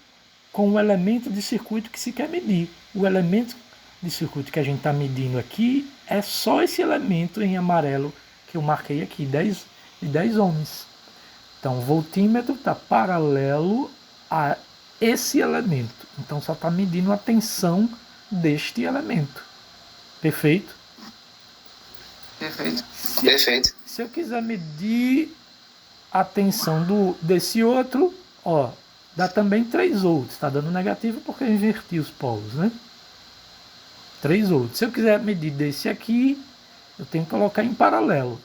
com o elemento de circuito que se quer medir. O elemento de circuito que a gente está medindo aqui é só esse elemento em amarelo que eu marquei aqui, 10 ohms. Então, o voltímetro está paralelo a esse elemento. Então, só está medindo a tensão deste elemento. Perfeito? Perfeito. Se eu quiser medir a tensão desse outro, ó, dá também 3 volts. Está dando negativo porque eu inverti os polos, né? 3 volts. Se eu quiser medir desse aqui, eu tenho que colocar em paralelo.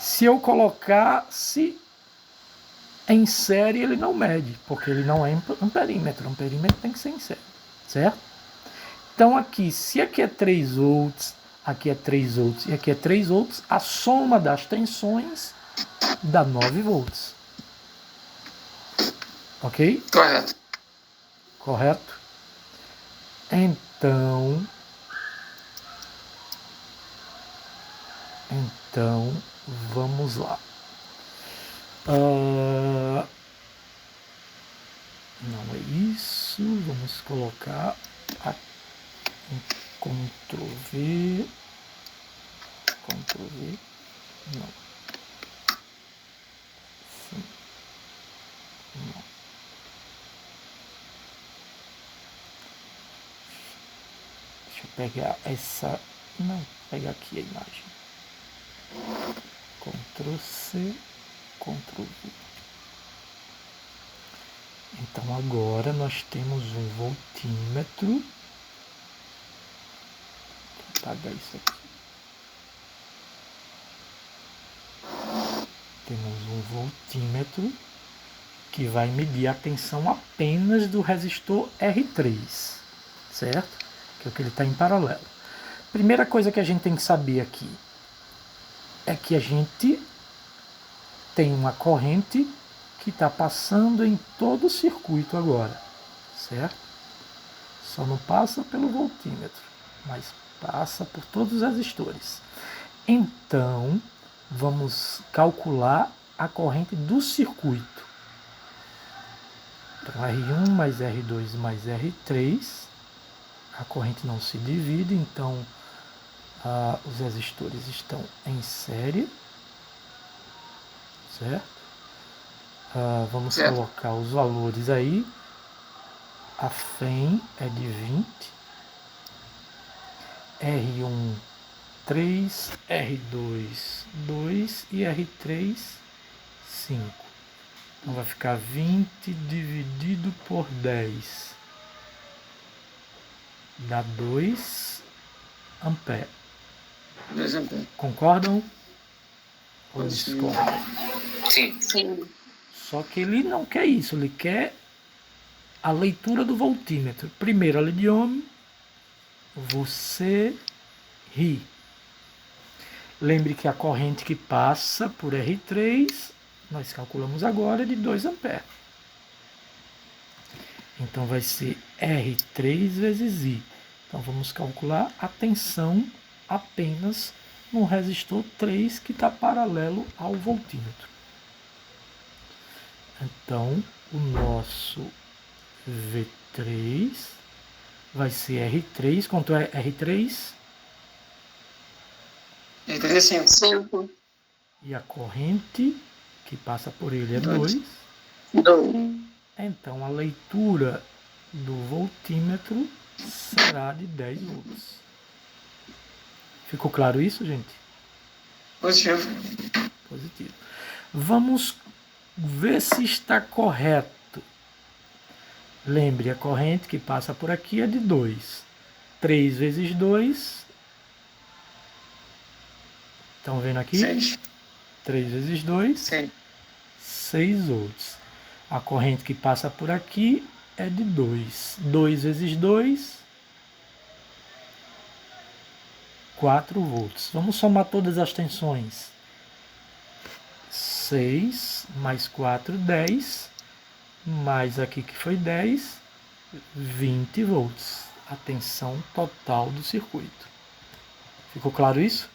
Se eu colocasse em série, ele não mede, porque ele não é amperímetro. Amperímetro tem que ser em série, certo? Então aqui, se aqui é 3 volts, aqui é 3 volts e aqui é 3 volts, a soma das tensões dá 9 volts. Ok? Correto? Então, vamos lá. Não é isso. Vamos colocar um Ctrl V. Ctrl V. Não. Sim. Não. Deixa eu pegar essa. Não, pegar aqui a imagem. Ctrl C, Ctrl V. Então agora nós temos um voltímetro. Vou apagar isso aqui. Temos um voltímetro que vai medir a tensão apenas do resistor R3, certo? Que é o que ele está em paralelo. Primeira coisa que a gente tem que saber aqui é que a gente tem uma corrente que está passando em todo o circuito agora, certo? Só não passa pelo voltímetro, mas passa por todos os resistores. Então, vamos calcular a corrente do circuito. Então, R1 mais R2 mais R3, a corrente não se divide, então os resistores estão em série, certo? Vamos colocar os valores aí. A FEM é de 20, R1 3, R2 2 e R3 5. Então vai ficar 20 dividido por 10 dá 2 ampere. 2 amperes. Concordam? Ou discordam? Sim. Sim. Só que ele não quer isso, ele quer a leitura do voltímetro. Primeira letra de homem, você ri. Lembre que a corrente que passa por R3, nós calculamos agora, é de 2 amperes. Então vai ser R3 vezes I. Então vamos calcular a tensão apenas no resistor 3 que está paralelo ao voltímetro. Então o nosso V3 vai ser R3. Quanto é R3? R3 é 5. E a corrente que passa por ele é 2. Então a leitura do voltímetro será de 10 volts. Ficou claro isso, gente? Positivo. Positivo. Vamos ver se está correto. Lembre, a corrente que passa por aqui é de 2. 3 vezes 2. Estão vendo aqui? 6. 3 vezes 2. 6 volts. A corrente que passa por aqui é de 2. 2 vezes 2, 4 volts. Vamos somar todas as tensões. 6 mais 4, 10. Mais aqui que foi 10, 20 volts. A tensão total do circuito. Ficou claro isso?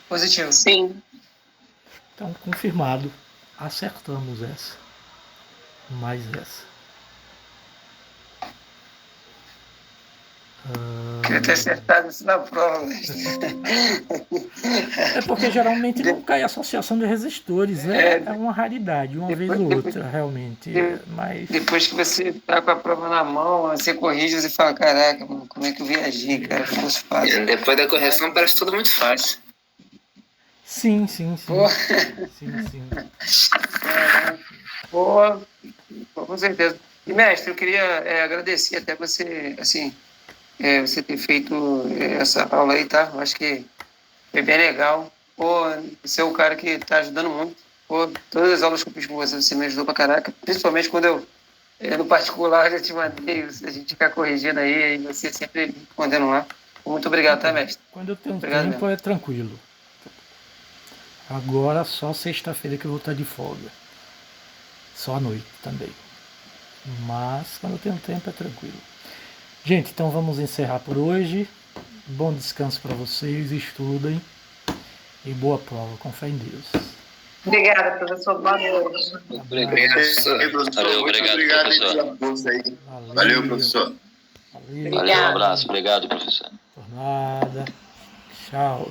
Positivo. Sim. Então, confirmado. Acertamos essa. Mais essa. Queria ter acertado isso na prova. É porque geralmente não cai associação de resistores. É uma raridade, uma vez ou outra, realmente. Mas... Depois que você tá com a prova na mão, você corrige e fala, caraca, mano, como é que eu viajei, cara? Como fosse fácil. Depois da correção parece tudo muito fácil. Sim. Sim. Boa, com certeza. E, mestre, eu queria agradecer até você, assim, você ter feito essa aula aí, tá? Eu acho que foi bem legal. Pô, você é o cara que está ajudando muito. Pô, todas as aulas que eu fiz com você me ajudou pra caraca. Principalmente quando eu, no particular, já te mandei, a gente ficar corrigindo aí, e você sempre me respondendo lá. Muito obrigado, tá, mestre? Quando eu tenho Obrigado tempo, mesmo. é tranquilo. Agora só sexta-feira que eu vou estar de folga. Só à noite também. Mas quando eu tenho tempo é tranquilo. Gente, então vamos encerrar por hoje. Bom descanso para vocês, estudem. E boa prova, com fé em Deus. Obrigada, professor. Boa noite. Obrigado, professor. Valeu, Obrigado, obrigado professor. pela força aí. Valeu, professor. Valeu, Valeu, um abraço. Obrigado, professor. por nada. Tchau.